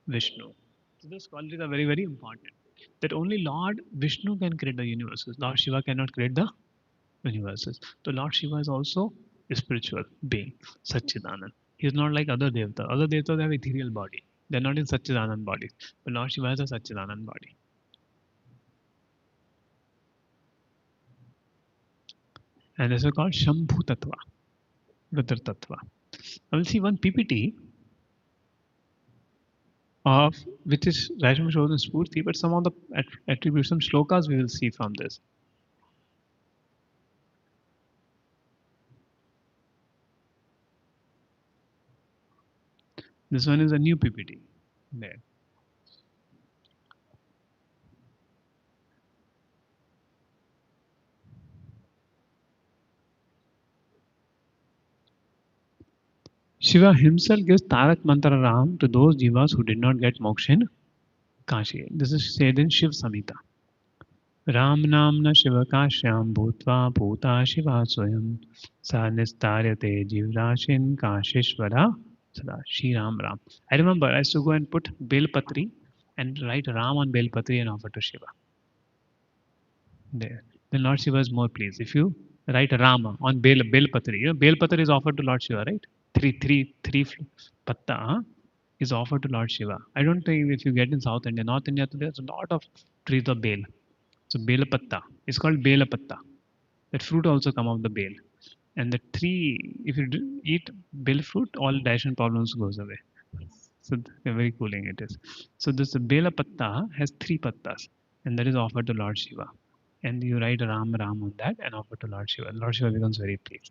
[SPEAKER 1] Vishnu. So those qualities are very, very important. That only Lord Vishnu can create the universes. Lord Shiva cannot create the universes. So Lord Shiva is also a spiritual being, Satchidanand. He is not like other devatas. Other devatas have ethereal body. They are not in Satchidanand body. But Lord Shiva has a Satchidanand body. And this is called Shambhu Tattva, Rudra Tattva. I will see one PPT of which is Rajma shows in Spurti, but some of the attributes, some shlokas we will see from this. This one is a new PPT. There. Shiva himself gives Tarak Mantra Ram to those jivas who did not get moksha in Kashi. This is said in Shiv Samhita. Ram नाम्ना शिवकाश्यां भूत्वा भूता शिवा स्वयं सा निस्तार्यते जीवराशिन् काशीश्वरा सदा. Shri Ram Ram. I remember I used to go and put Belpatri and write Ram on Belpatri and offer to Shiva. There. Then Lord Shiva is more pleased. If you write Rama on Belpatri, Belpatri is offered to Lord Shiva, right? Three patta is offered to Lord Shiva. I don't think if you get in South India, North India, there's a lot of trees of Bel. So Belapatta is called Belapatta. That fruit also come of the bel. And the tree, if you eat bel fruit, all digestion problems goes away. So very cooling it is. So this Belapatta has three pattas, and that is offered to Lord Shiva. And you write Ram Ram on that and offer to Lord Shiva. Lord Shiva becomes very pleased.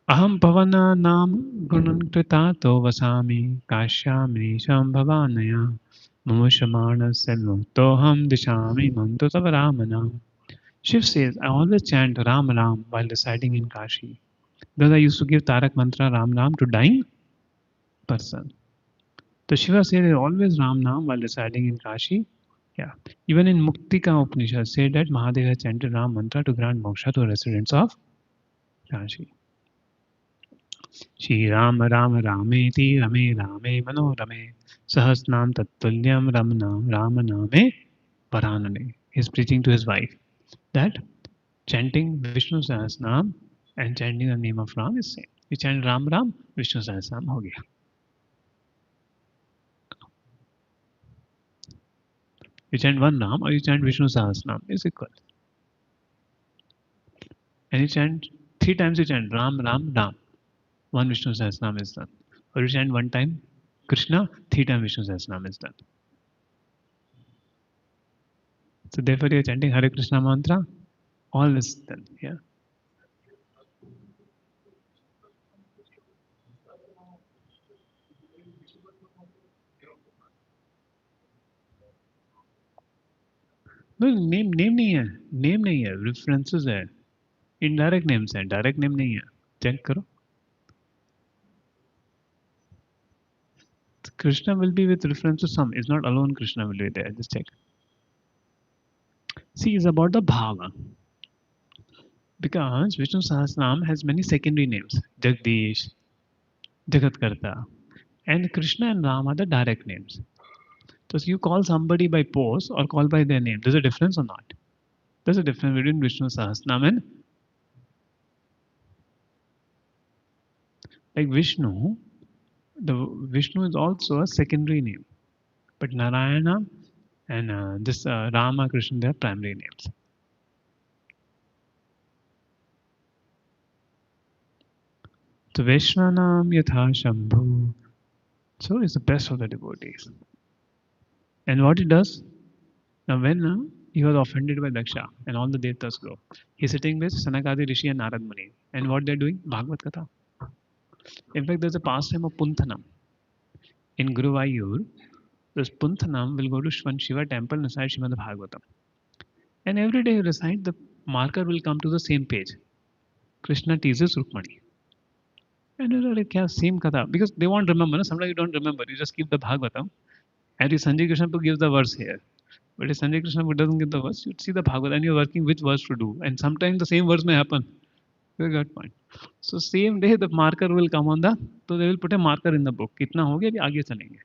[SPEAKER 1] Aham pavana nam gunan kritato vasami kashyami shambhavanaya mamushamana senmutoham dishami mantu tavaramana. Shiv says, I always chant Ram Ram while residing in Kashi. Because I used to give Tarak Mantra Ram Ram to dying person. So Shiva says always Ram Nam while residing in Kashi. Yeah. Even in Muktika Upanishad said that Mahadeva chanted Ram Mantra to grant moksha to residents of Kashi. Shri Ram Ram Rameti Rame Rame Manorame Sahasnam Tattulyam Rama Name Varanane. He's preaching to his wife that chanting Vishnu Sahasnam and chanting the name of Ram is same. You chant Ram Ram, Vishnu Sahasnam ho gaya. You chant one Ram or you chant Vishnu Sahasnam is equal. And you chant three times you chant Ram Ram Ram. One Vishnu Sahasnam is done. Or you chant one time Krishna, three times Vishnu Sahasnam is done. So therefore you are chanting Hare Krishna mantra, all is done. Yeah. No, name नहीं है. Name नहीं है. References है. Indirect names है. Direct name नहीं है. Check करो. Krishna will be with reference to some. It's not alone Krishna will be there. Just check. See, it's about the bhava. Because Vishnu Sahasranam has many secondary names. Jagdish, Jagatkarta. And Krishna and Ram are the direct names. So you call somebody by pose or call by their name. There's a difference or not? There's a difference between Vishnu Sahasranam and like Vishnu. The Vishnu is also a secondary name. But Narayana and this Rama, Krishna, they are primary names. So Vaishvanam Yatha Shambhu. So it's the best of the devotees. And what it does, now when he was offended by Daksha and all the Devtas go, he's sitting with Sanakadi Rishi and Narad Muni. And what they're doing? Bhagavad Katha. In fact, there's a pastime of Punthanam. In Guruvayur, this Punthanam will go to Shiva temple and recite Srimad Bhagavatam. And every day you recite, the marker will come to the same page. Krishna teases Rukmani. And you're like, yeah, same katha. Because they won't remember. No? Sometimes you don't remember. You just keep the Bhagavatam. And if Sanjay Krishna gives the verse here. But if Sanjay Krishna doesn't give the verse, you'd see the Bhagavad and you're working which verse to do. And sometimes the same verse may happen. You got point. So same day the marker will come on the, so they will put a marker in the book. Kitna ho gaya, abhi aage chalenge.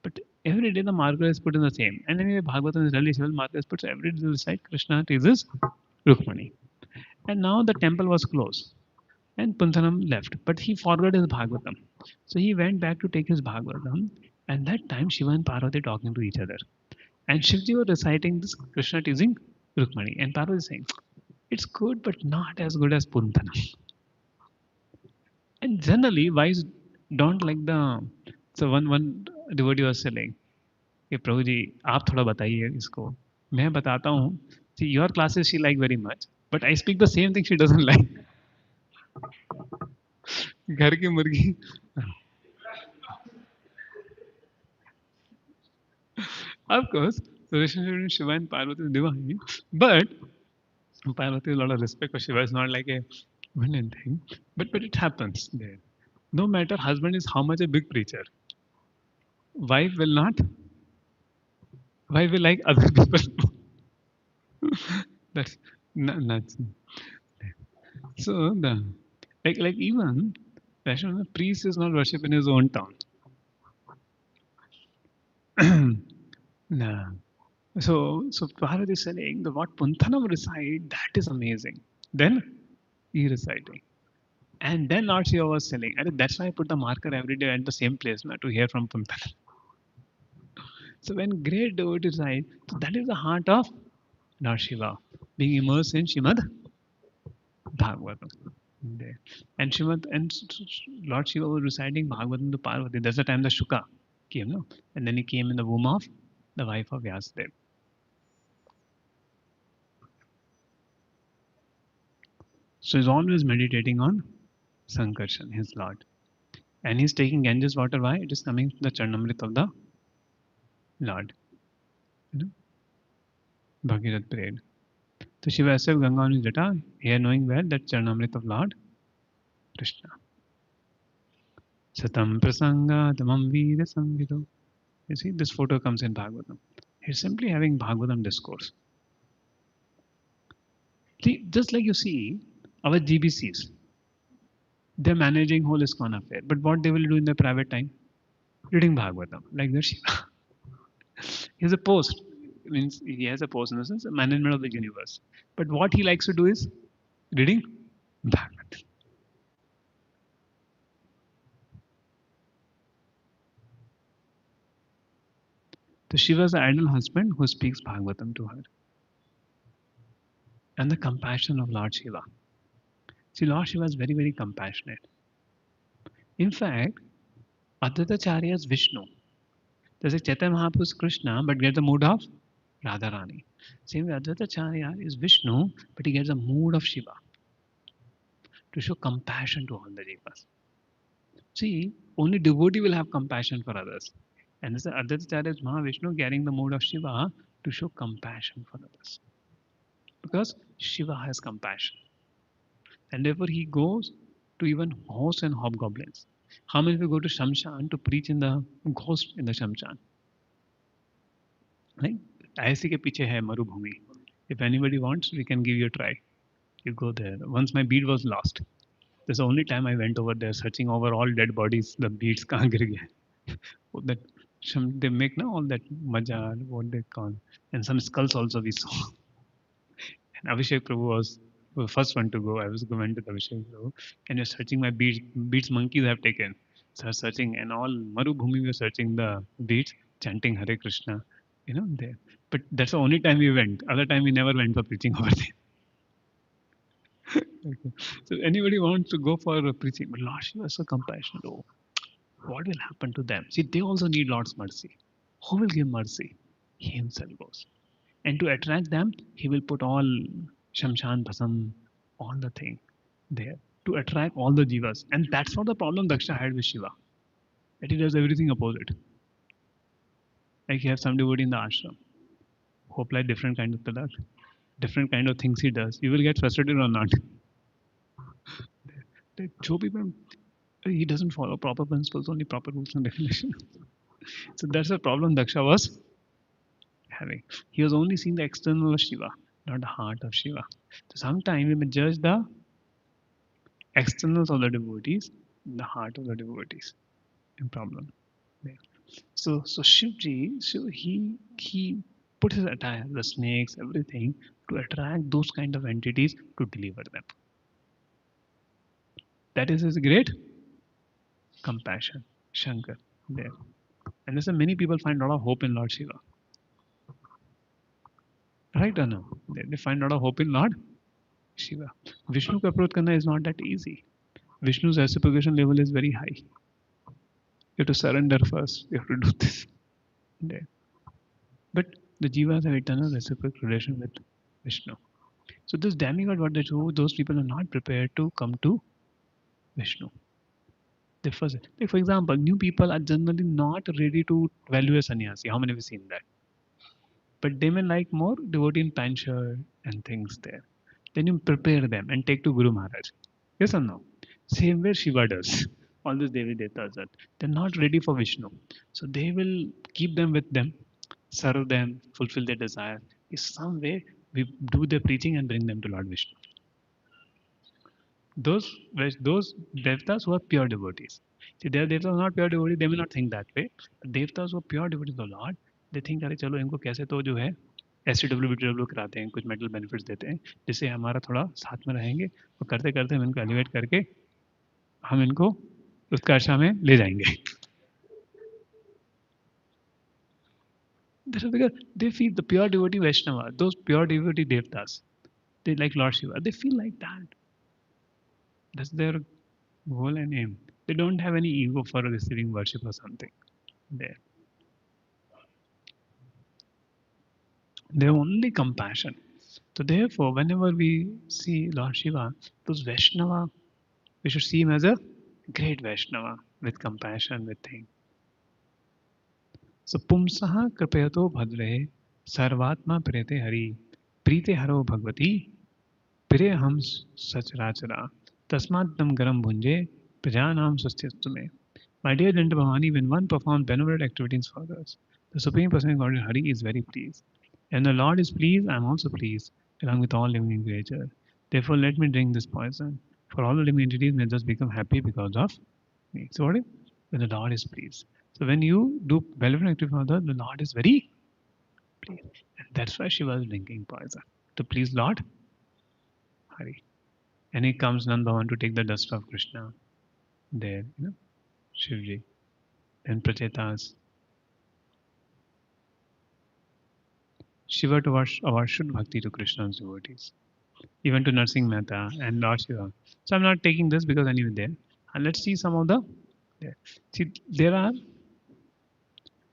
[SPEAKER 1] But every day the marker is put in the same. And anyway, Bhagavatam is really several markers put. So every day they recite Krishna teases Rukmani. And now the temple was closed. And Punthanam left. But he forgot his Bhagavatam. So he went back to take his Bhagavatam. And that time Shiva and Parvati talking to each other. And Shivji was reciting this Krishna teasing Rukmani. And Parvati is saying, it's good, but not as good as Punthanam. And generally, wives don't like the. So one devotee was saying, कि प्रभु जी आप थोड़ा बताइए इसको मैं बताता हूँ see your classes she like very much but I speak the same thing she doesn't like घर की मुर्गी Of course, the relationship between Shiva and Parvati is divine, but Parvati has a lot of respect for Shiva. It's not like a villain thing, but it happens there. No matter husband is how much a big preacher, wife will not. Wife will like other people. That's nuts. So the like even Vaishnava priest is not worship in his own town. Nah. So Parvati is saying the what Punthanam recite, that is amazing. Then he reciting. And then Lord Shiva was telling, and that's why I put the marker every day at the same place now to hear from Punthanam. So when great devotees recite, so that is the heart of Lord Shiva, being immersed in Shrimad Bhagavatam. There. And Shrimad and Lord Shiva was reciting Bhagavatam to Parvati. That's the time the Shuka came, no? And then he came in the womb of the wife of Vyasadeva. So he's always meditating on Sankarshan, his Lord. And he's taking Ganges water. Why? It is coming from the Charnamrit of the Lord. You know, Bhagirath prayed. So Shiva said Ganga on his jata, here knowing well that Charnamrit of Lord Krishna. Satam prasanga tamam veeda samvido. You see, this photo comes in Bhagavatam. He's simply having Bhagavatam discourse. See, just like you see, our GBCs, they're managing whole ISKCON affair. But what they will do in their private time? Reading Bhagavatam, like the Shiva. He has a post. Means he has a post in the sense, management of the universe. But what he likes to do is reading Bhagavatam. So Shiva is the ideal husband who speaks Bhagavatam to her. And the compassion of Lord Shiva. See, Lord Shiva is very, very compassionate. In fact, Advaitacharya is Vishnu. There's a Chaitanya Mahaprabhu is Krishna, but gets the mood of Radharani. Same way, Advaitacharya is Vishnu, but he gets the mood of Shiva to show compassion to all the jivas. See, only devotee will have compassion for others. And this Advaitacharya is Mahavishnu carrying the mood of Shiva to show compassion for others. Because Shiva has compassion. And therefore he goes to even ghosts and hobgoblins. How many people go to Shamshan to preach in the ghost in the Shamshan? Right? ऐसे के पीछे है मरुभूमि. If anybody wants, we can give you a try. You go there. Once my bead was lost. That's the only time I went over there, searching over all dead bodies. The beads कहाँ गिर गए? That they make now all that majar, what they call, and some skulls also we saw. And Abhishek Prabhu was the first one to go. I was going to Abhishek Prabhu, and you're searching my beads monkeys have taken. So I was searching, and all Marubhumi were searching the beads, chanting Hare Krishna, there. But that's the only time we went. Other time we never went for preaching over there. Okay. So anybody wants to go for preaching, but Lord Shiva is so compassionate. Oh, what will happen to them? See, they also need Lord's mercy. Who will give mercy? He himself goes. And to attract them, he will put all Shamshan Bhasam, all the thing there to attract all the jivas. And that's not the problem Daksha had with Shiva. That he does everything opposite. Like you have some devotee in the ashram who apply different kind of product, different kind of things he does. You will get frustrated or not. Show people he doesn't follow proper principles, only proper rules and regulations. So that's the problem Daksha was having. He was only seeing the external of Shiva, not the heart of Shiva. So sometimes we may judge the externals of the devotees, the heart of the devotees. No problem. There. So Shivji, so he put his attire, the snakes, everything, to attract those kind of entities to deliver them. That is his great compassion, Shankar. There. And there's many people find a lot of hope in Lord Shiva. Right or no? They find a lot of hope in Lord Shiva. Vishnu ka approach karna is not that easy. Vishnu's reciprocation level is very high. You have to surrender first. You have to do this. There. But the jivas have eternal reciprocal relation with Vishnu. So this demigod, what they do, those people are not prepared to come to Vishnu. They first, like for example, new people are generally not ready to value a sannyasi. How many have you seen that? but they may like more devotee in pant shirt and things there. Then you prepare them and take to Guru Maharaj. Yes or no? Same way Shiva does. All these Devi Devtas are. They're not ready for Vishnu. So they will keep them with them, serve them, fulfill their desire. In some way, we do the preaching and bring them to Lord Vishnu. Those devtas who are pure devotees. See, they are devtas who are not pure devotees, they may not think that way. Devtas who are pure devotees of the Lord, they think अरे चलो इनको कैसे तो जो है SCW BTW कराते हैं, कुछ मेटल बेनिफिट्स देते हैं, जिससे हमारा थोड़ा साथ में रहेंगे और करते करते हम इनको एलिवेट करके हम इनको उत्कर्षा में ले जाएंगे. That is because they feel the pure devotee Vaishnava, those pure devotee devtas, they like Lord Shiva, they feel like that. That's their goal and aim. They don't have any ego for receiving worship or something there. They have only compassion. So therefore, whenever we see Lord Shiva, those Vaishnava, we should see him as a great Vaishnava with compassion, with things. So Pumsaha Kripayato Bhadre Sarvatma Prete Hari Prite Haro Bhagvati Pire Ham Sachrachara Tasmat Tam Garam Bhunje Prajanam Sastyastume. My dear Janta Bhavani, when one performs benevolent activities for others, the Supreme Personality of Godhead Hari is very pleased. And the Lord is pleased, I am also pleased, along with all living creatures. Therefore, let me drink this poison. For all the living entities may just become happy because of me. So, what is? When the Lord is pleased. So, when you do benevolent activity for others, the Lord is very pleased. And that's why she was drinking poison. To please Lord Hari. And he comes Nanda to take the dust of Krishna. There, Shivji. Then Prachetas. Shiva to Avashud Bhakti to Krishna's devotees, even to Narsingh Mehta and Lord Shiva. So I'm not taking this because anyway there. And let's see some of the there. See, there are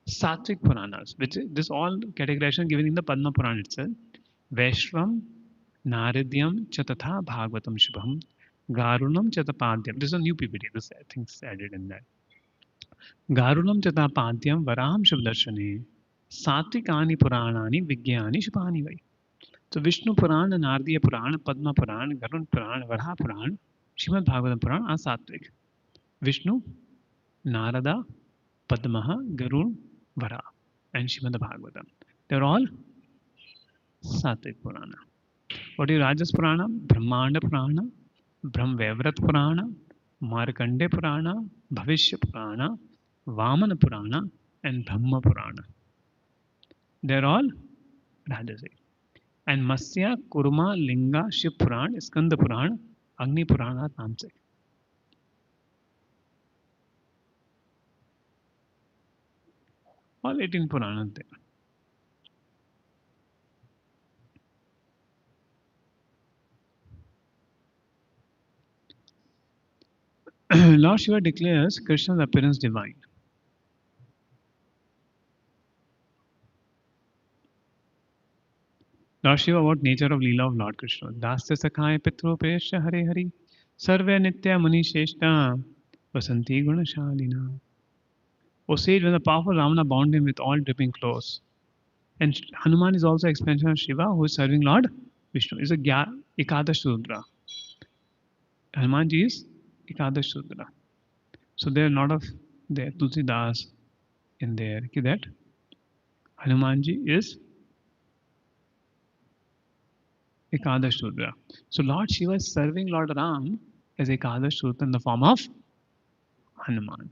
[SPEAKER 1] Sattvic Puranas, which this all categorization given in the Padma Purana itself. Vaishram, Naridyam, Chatatha, Bhagavatam Shubham, Garunam, Chatapadyam. This is a new PPT. This I think is added in that. Garunam, Chatapadyam, Varaham Shubdarshane, Sattvikani Puranani, Vigyani Shubhani Vai. So Vishnu Puran, Nardiya Puran, Padma Puran, Garun Puran, Varaha Puran, Srimad Bhagavatam Puran are Sattvic. Vishnu, Narada, Padmaha, Garun, Vara, and Srimad Bhagavatam. They're all Sattvic Purana. What is Rajas Purana? Brahmanda Purana, Brahmavrat Purana, Markande Purana, Bhavishya Purana, Vamana Purana, and Brahma Purana. They're all Rajasic. And Matsya, Kurma, Linga, Shiv Puran, Skanda Puran, Agni Purana, Tamsik. All 18 Puranas there. Lord Shiva declares Krishna's appearance divine. Lord Shiva, what nature of Leela of Lord Krishna? Dasya Sakhay Pitro Pesha Hare Hari Sarve Nitya Muni Sheshta Vasanti Gunashalina. O sage, when the powerful Ravana bound him with all dripping clothes. And Hanuman is also expansion of Shiva, who is serving Lord Vishnu. Is a Ekadash Sudra. Hanumanji is Ekadash Sudra. So there are a lot of there Tulsidas in there. That Hanumanji is Ekadash Sudra. So Lord Shiva is serving Lord Ram as Ekadash Sudra in the form of Hanuman.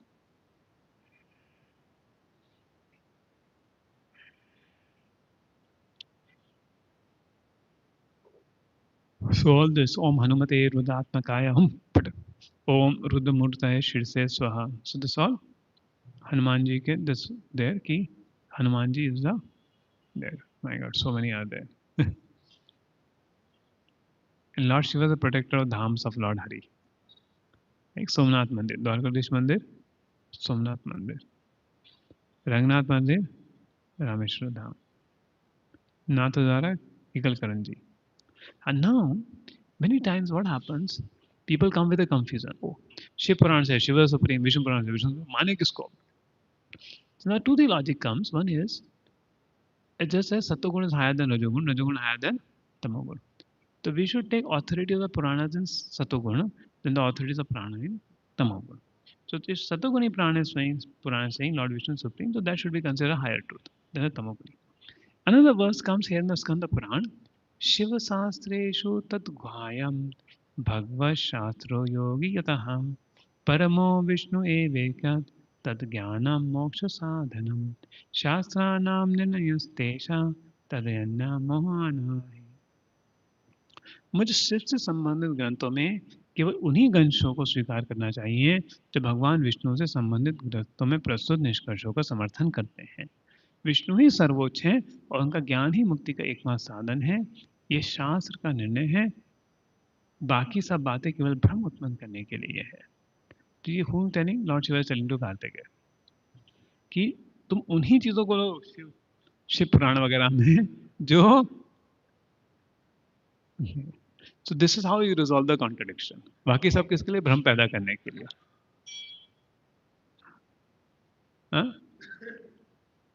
[SPEAKER 1] So all this Om Hanumate Rudatmakaya Om Rudamurtaye Shirse Swaha. So this all Hanumanji ke this there ki Hanumanji is the there. My God, so many are there. And Lord Shiva is the protector of dhams of Lord Hari. Like Somnath Mandir, Dwarkadish Mandir, Somnath Mandir, Rangnath Mandir, Rameshwar Dham, Nathadara, Ikal Karanji. And now, many times what happens, people come with a confusion. Oh, Shiv Puran says Shiva is supreme, Vishnu Puran says Vishnu. Mane kisko? So now two the logic comes. One is It just says Sattoguna is higher than Rajogun higher than Tamogun. So we should take authority of the Puranas in Sattoguna, then the authorities of Prana in Tamogun. So if Sattoguni Prana is saying, Purana is saying Lord Vishnu is supreme, so that should be considered a higher truth than the Tamoguni. Another verse comes here in the Skanda Puran. Shiva Sastreshu Tadgvayam Bhagavad Shastro Yogi Yataha Paramo Vishnu Evekat Tad Jnanam Moksha Sadhanam Shastranam Nirnayastesha Tadayana Mohana. मुझे शिव से संबंधित ग्रंथों में केवल उन्हीं ग्रंथों को स्वीकार करना चाहिए जो भगवान विष्णु से संबंधित ग्रंथों में प्रस्तुत निष्कर्षों का समर्थन करते हैं। विष्णु ही सर्वोच्च है और उनका ज्ञान ही मुक्ति का एकमात्र साधन है। ये शास्त्र का निर्णय है, बाकी सब बातें केवल भ्रम उत्पन्न करने के लिए है। तो ये हूँ telling lord Shiva telling to Kartikeya कि तुम उन्हीं चीजों को शिव, शिव पुराण वगैरह में जो सो this is how you resolve the contradiction. बाकी सब किसके लिए? भ्रम पैदा करने के लिए।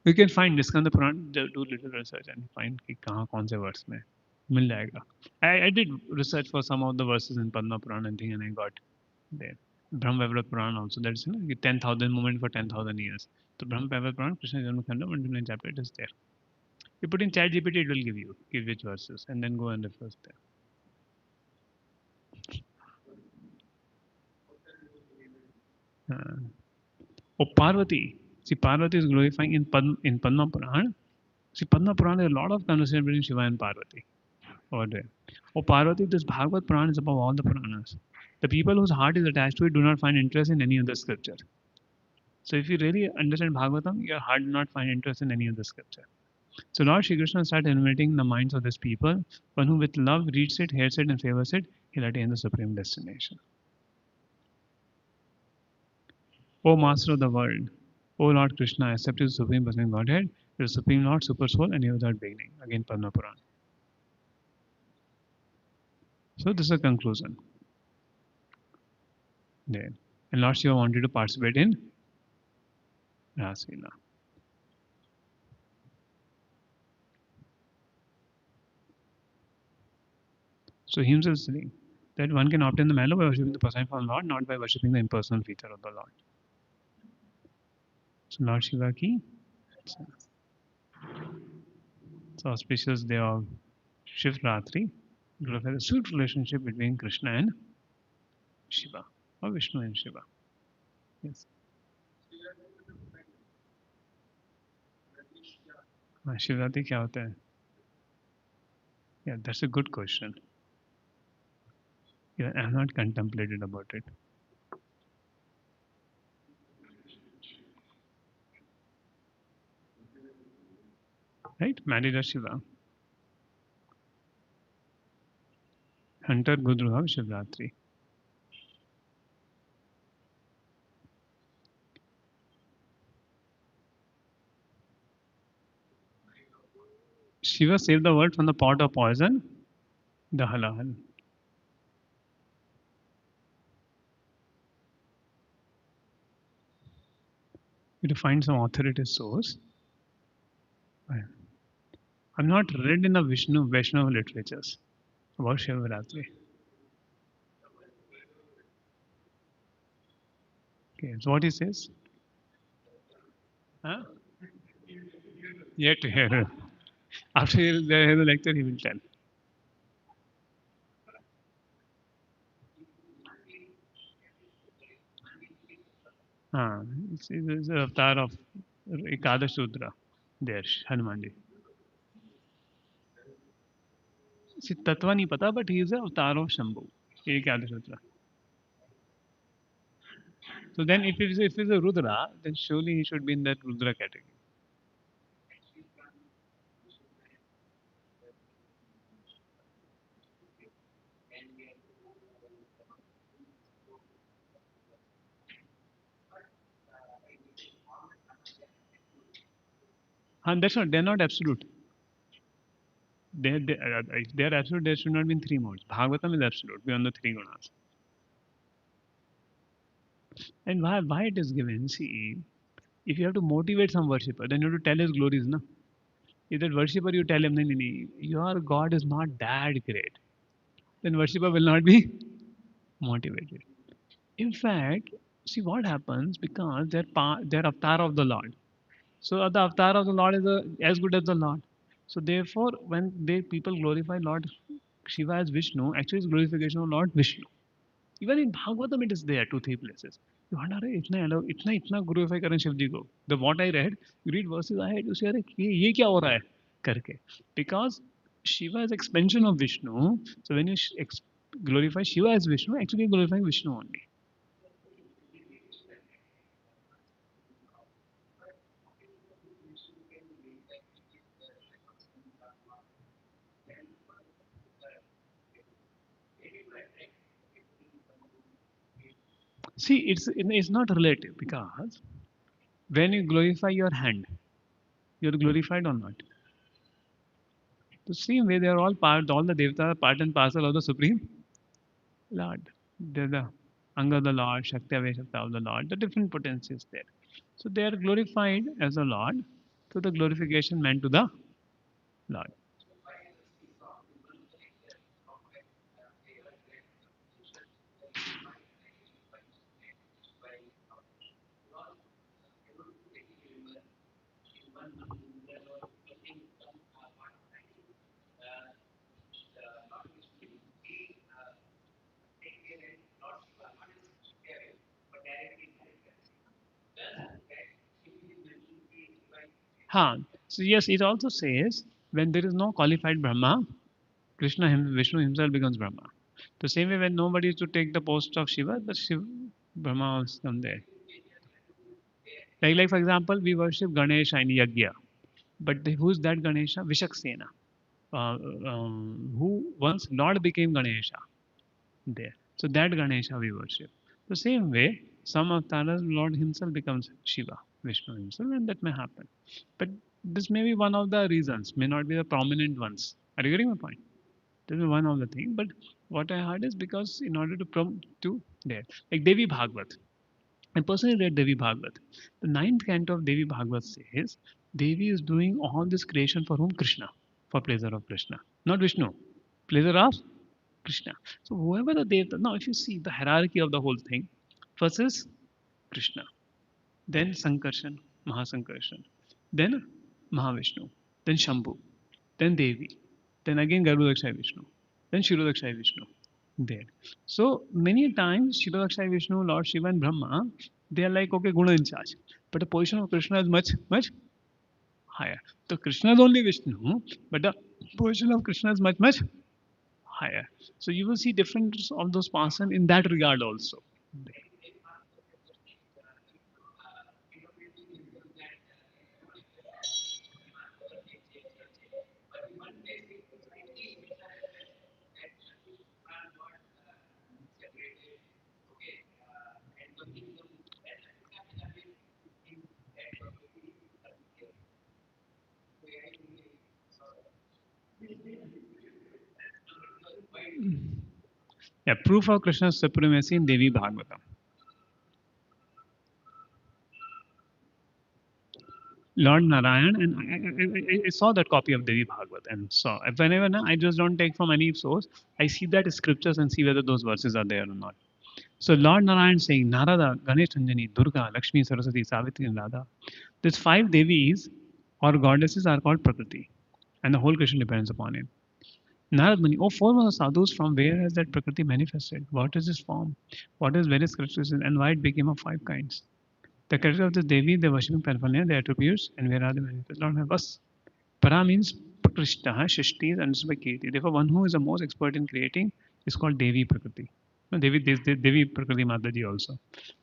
[SPEAKER 1] यू कैन फाइंड निष्कंद Purana, do little research and find कि कहाँ कौन से वर्ड्स में मिल जाएगा। I did research for some of the verses in Padma Purana and thing, and I got there. Brahma Vaivrat Purana also, that's 10,000 movement for 10,000 years. So Brahma Vaivrat Purana, Krishna Janma Khanda, 129 chapter, it is there. You put in chat GPT, it will give which verses, and then go and refer there. Oh, Parvati. See, Parvati is glorifying in Padma Purana. See, Padma Purana, there is a lot of conversation between Shiva and Parvati over there. Oh, Parvati, this Bhagavad Purana is above all the Puranas. The people whose heart is attached to it do not find interest in any other scripture. So if you really understand Bhagavatam, your heart will not find interest in any other scripture. So Lord Shri Krishna started inviting the minds of these people. One who with love reads it, hears it, and favors it, he'll attain the supreme destination. O Master of the world, O Lord Krishna, accept the Supreme Personal Godhead, the Supreme Lord, Super Soul, and you without beginning. Again, Padma Purana. So this is a conclusion. There. And Lord Shiva wanted to participate in Rasila. So he himself is saying that one can obtain the manner by worshipping the personified Lord, not by worshipping the impersonal feature of the Lord. So Lord Shiva ki so auspicious day of Shiv Ratri glorify the sweet relationship between Krishna and Shiva, or Vishnu and Shiva. Yes. Shivratri क्या होता है? Yeah, that's a good question. Yeah, I have not contemplated about it. Right? Married a Shiva. Hunter Gudruha Shivratri. Shiva saved the world from the pot of poison, the halal. To find some authoritative source. I'm not read in the Vaishnava literatures about Shivratri. Okay, so what he says? Huh? Yet to hear. After he hear the lecture, he will tell. It's the avatar of Ekadash Sudra. There, Hanumanji. See, Tattva nahi pata, but he is the avatar of Shambhu. Ekadash Sudra. So then, if he's a Rudra, then surely he should be in that Rudra category. And that's not, they're not absolute. They're absolute, there should not be in three modes. Bhagavatam is absolute, beyond the three gunas. And why it is given? See, if you have to motivate some worshipper, then you have to tell his glories, no? If that worshipper you tell him, "Nee, nee, nee, your God is not that great," then worshipper will not be motivated. In fact, see what happens because they're avatar of the Lord. So the avatar of the Lord is as good as the Lord. So therefore, when they people glorify Lord Shiva as Vishnu, actually it's glorification of Lord Vishnu. Even in Bhagavatam it is there, 2 3 places. You wonder, "अरे इतना allow इतना इतना glorify करें शिव जी को." The what I read, you read verses ahead, you say, "अरे ये क्या हो रहा है?" करके. Because Shiva is expansion of Vishnu. So when you glorify Shiva as Vishnu, actually you're glorifying Vishnu only. See, it's not relative because when you glorify your hand, you're glorified or not. The same way they are all the devatas are part and parcel of the Supreme Lord. They're the Anga of the Lord, Shakti Aveshakta of the Lord, the different potencies there. So they are glorified as a Lord, so the glorification meant to the Lord. Huh. So yes, it also says when there is no qualified Brahma, Vishnu himself becomes Brahma. The same way when nobody is to take the post of Shiva, Brahma also come there. Like for example, we worship Ganesha in Yagya. But who's that Ganesha? Vishaksena, who once Lord became Ganesha there. So that Ganesha we worship. The same way, some avatars, Lord himself becomes Shiva, Vishnu himself, and that may happen. But this may be one of the reasons, may not be the prominent ones. Are you getting my point? This is one of the things. But what I heard is because in order to to there, like Devi Bhagavad. I personally read Devi Bhagavad. The ninth canto of Devi Bhagavad says Devi is doing all this creation for whom? Krishna, for pleasure of Krishna, not Vishnu. Pleasure of Krishna. So whoever the Devata, now if you see the hierarchy of the whole thing, first is Krishna, then Sankarshan, Mahasankarshan, then Mahavishnu, then Shambhu, then Devi, then again Garbhodakshay Vishnu, then Shirodakshay Vishnu. There. So many times Shirodakshay Vishnu, Lord Shiva and Brahma, they are like okay, Guna in charge. But the position of Krishna is much higher. So Krishna is only Vishnu, but the position of Krishna is much higher. So you will see difference of those person in that regard also. Yeah, proof of Krishna's supremacy in Devi Bhagavatam. Lord Narayan, and I saw that copy of Devi Bhagavad and saw whenever I just don't take from any source, I see that scriptures and see whether those verses are there or not. So Lord Narayan saying Narada, Ganesh Anjani, Durga, Lakshmi, Saraswati, Savitri, and Radha. These 5 Devis or goddesses are called Prakriti, and the whole Krishna depends upon it. Narad Muni, oh, foremost sadhus, from where has that Prakriti manifested? What is its form? What is various characteristics and why it became of 5 kinds? The character of the Devi, the worshipping paraphernalia, the attributes, and where are they manifest? Lord help us. Para means Prakrishta, Shishti is understood by Kirti. Therefore, one who is the most expert in creating is called Devi Prakriti. No, Devi Prakriti Mataji also.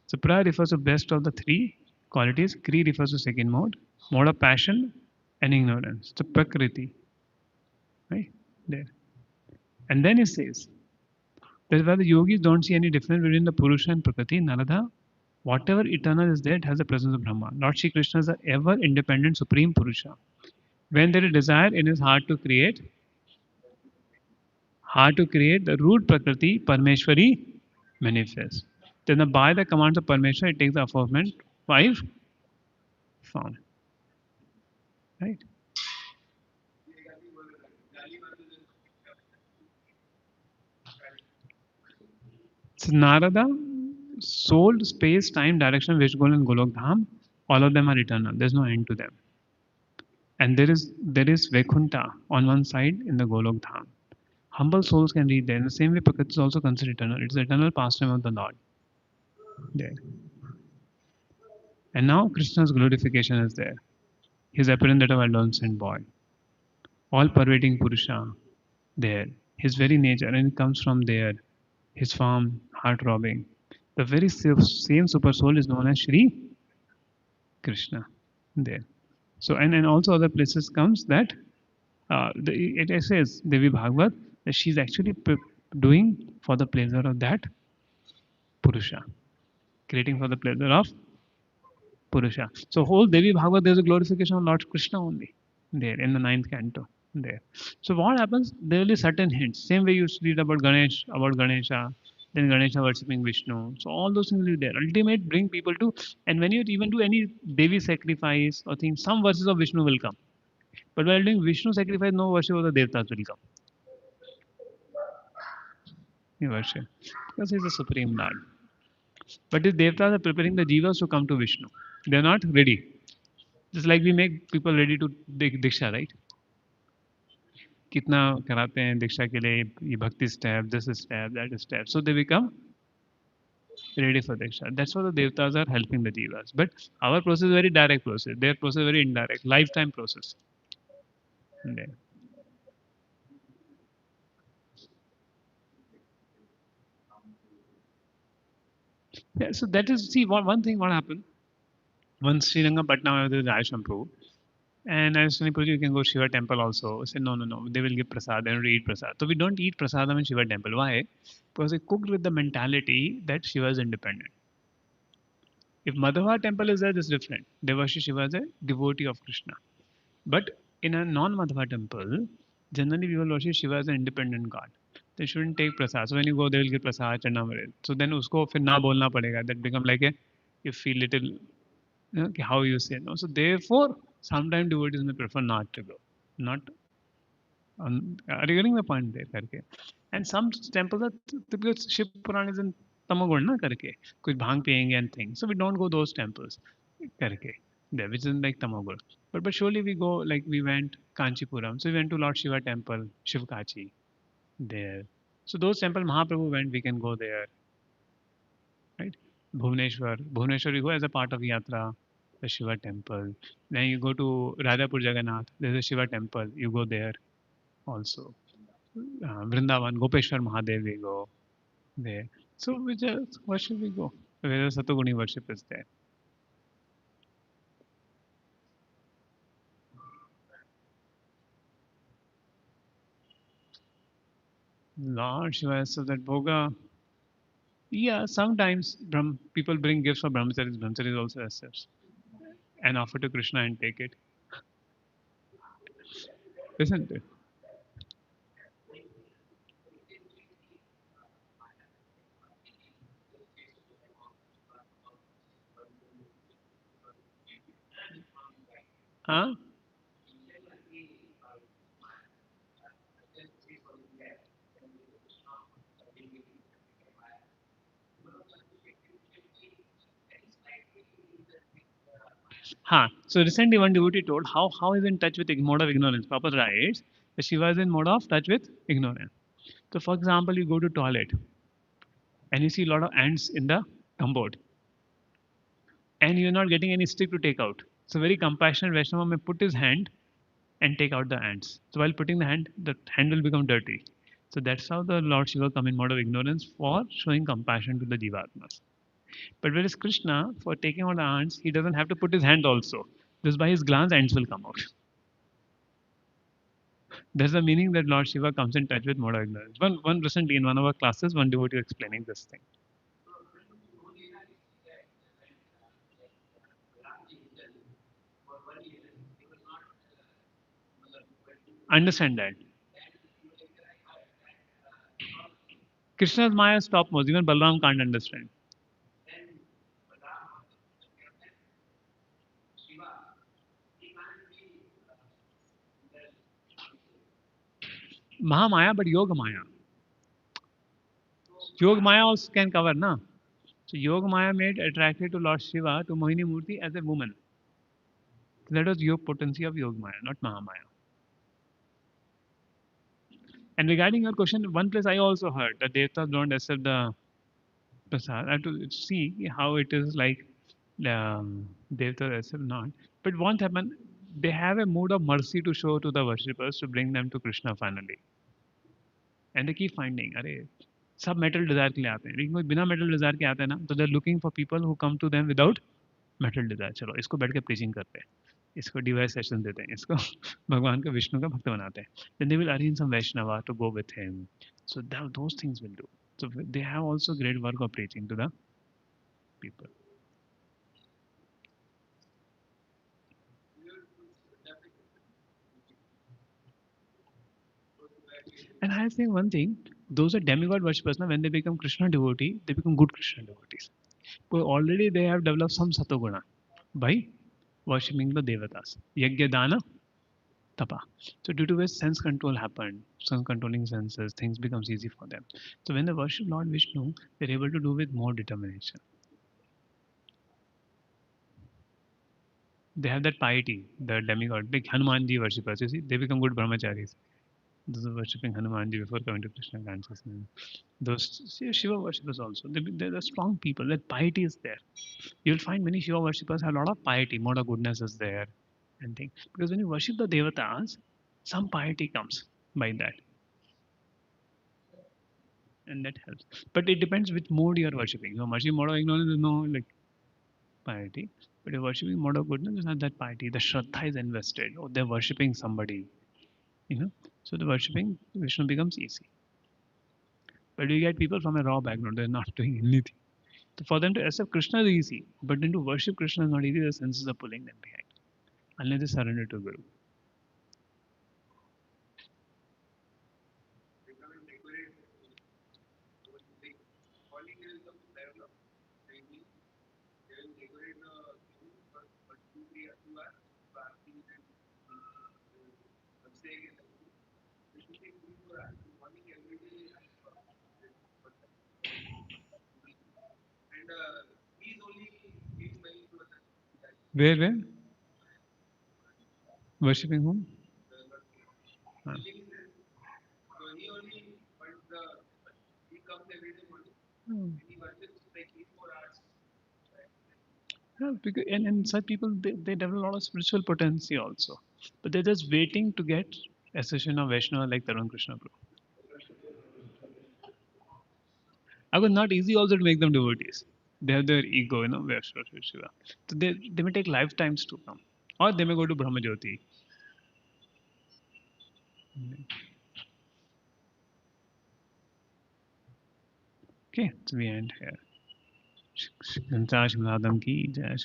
[SPEAKER 1] So Pra refers to best of the 3 qualities. Kri refers to second mode of passion and ignorance. So Prakriti, right? There. And then it says, that's why the yogis don't see any difference between the Purusha and Prakriti. Narada, whatever eternal is there, it has the presence of Brahma. Lord Shri Krishna is the ever independent supreme Purusha. When there is desire in his heart to create the root Prakriti, Parmeshwari manifests. Then by the commands of Parmeshwar, it takes the aforementioned 5 form. Right? So Narada sold space, time, direction, Wish Gol and Golok Dham. All of them are eternal. There's no end to them. And there is Vaikuntha on one side in the Golok Dham. Humble souls can reach there. In the same way, Prakriti is also considered eternal. It's the eternal pastime of the Lord. There. And now Krishna's glorification is there. His appearance that of adolescent boy. All pervading Purusha there. His very nature, and it comes from there. His form, heart robbing. The very same super soul is known as Shri Krishna. There. So and also other places comes that it says Devi Bhagavad that she's actually doing for the pleasure of that Purusha, creating for the pleasure of Purusha. So whole Devi Bhagavad there's a glorification of Lord Krishna only there in the ninth canto there. So what happens? There will be certain hints. Same way you read about Ganesha, then Ganesha worshipping Vishnu. So all those things will be there. Ultimate bring people to, and when you even do any Devi sacrifice or things, some verses of Vishnu will come. But while doing Vishnu sacrifice, no worship of the Devtas will come. You worship because he's the supreme Lord. But the Devtas are preparing the Jivas to come to Vishnu. They're not ready. Just like we make people ready to take Diksha, right? कितना कराते हैं दीक्षा के लिए ये भक्ति step, this step, that step. So they become ready for Diksha. That's why the Devtas are helping the Jivas. But our process is very direct process. Their process is very indirect, lifetime process. Yeah. Yeah, so that is, see, one thing what happened. Once Sri Patna there is Ayashampur. And as Sunipur, you can go Shiva temple also. Say no, no, no. They will give prasad and we eat prasad. So we don't eat prasadam in Shiva temple. Why? Because they cooked with the mentality that Shiva is independent. If Madhava temple is there, it's different. They worship Shiva as a devotee of Krishna. But in a non-Madhava temple, generally we will worship Shiva as an independent god. They shouldn't take prasad. So when you go, they will give prasad, chanamrit. So then usko fir na bolna padega. That become like a, you feel little, how you say no. So therefore, sometimes devotees may prefer not to go. Not are you getting the point there करके? And some temples are because Shiv Puran is in Tamogod ना करके कुछ भांग पिएंगे and things. So we don't go those temples करके there which is in like Tamogod. But surely we go like we went Kanchipuram. So we went to Lord Shiva temple, Shivkachi there. So those temple Mahaprabhu went, we can go there, right? Bhubaneswar you go as a part of Yatra, the Shiva temple. Then you go to Radhapur Jagannath. There's a Shiva temple. You go there also. Vrindavan, Gopeshwar Mahadev we go there. So we just, where should we go? Where the Satoguni worship is there. Lord Shiva, so that Bhoga, yeah, sometimes people bring gifts for brahmacharis. Brahmacharis also accepts and offer to Krishna and take it, isn't it? Huh? Huh. So recently one devotee told how is in touch with mode of ignorance. Papa writes that Shiva is in mode of touch with ignorance. So for example, you go to toilet and you see a lot of ants in the cupboard and you're not getting any stick to take out. So very compassionate Vaishnava may put his hand and take out the ants. So while putting the hand will become dirty. So that's how the Lord Shiva come in mode of ignorance for showing compassion to the Jivatmas. But whereas Krishna, for taking out the ants, he doesn't have to put his hand also. Just by his glance, ants will come out. There's a meaning that Lord Shiva comes in touch with mode of ignorance. One recently in one of our classes, one devotee explaining this thing. Understand that. Krishna's Maya is topmost. Even Balram can't understand. Mahamaya, but Yoga Maya. Yoga Maya also can cover, na? So Yoga Maya made attracted to Lord Shiva to Mohini Murti as a woman. So that was Yoga potency of Yoga Maya, not Mahamaya. And regarding your question, one place I also heard that Devatas don't accept the prasad. I have to see how it is like Devatas accept not. But what happened? They have a mood of mercy to show to the worshippers to bring them to Krishna finally. And they keep finding, अरे सब metal Dzire के लिए आते हैं लेकिन कोई बिना metal Dzire के आते हैं ना तो they are looking for people who come to them without mental desire चलो इसको बैठ के प्रीचिंग करते हैं इसको डिवाइस सेशन देते हैं इसको भगवान का विष्णु का भक्त बनाते हैं then they will arrange some Vaishnava to go with him so that, those things will do so they have also great work of preaching to the people. And I think one thing those are demigod worshippers now when they become Krishna devotee they become good Krishna devotees so already they have developed some satoguna by worshipping the devatas yagya dana tapa. So due to which sense control happened, sense controlling senses, things becomes easy for them. So when they worship Lord Vishnu, they're able to do with more determination. They have that piety, the demigod, like Hanumanji worshippers. You see, they become good brahmacharis. Those are worshipping Hanumanji before coming to Krishna consciousness. Those Shiva worshippers also, they're the strong people. That piety is there. You'll find many Shiva worshippers have a lot of piety, more of goodness is there, and things. Because when you worship the devatas, some piety comes by that. And that helps. But it depends which mode you are worshipping. So worshiping mode of ignorance is no like piety. But you're worshipping mode of goodness is not that piety. The Shraddha is invested, or they're worshipping somebody, you know. So the worshipping Vishnu becomes easy. But you get people from a raw background, they're not doing anything. So for them to accept Krishna is easy, but then to worship Krishna is not easy, the senses are pulling them behind. Unless they surrender to Guru. Where? Worshipping whom? Ah. Hmm. Yeah, because, and such people they develop a lot of spiritual potency also, but they're just waiting to get accession of Vaishnava like Tarun Krishna Prabhu. I was not easy also to make them devotees. They have their ego, Vaishnava, Shiva. So they may take lifetimes to come, or they may go to Brahma Jyoti. Okay, so we end here. Shri Srimad की जय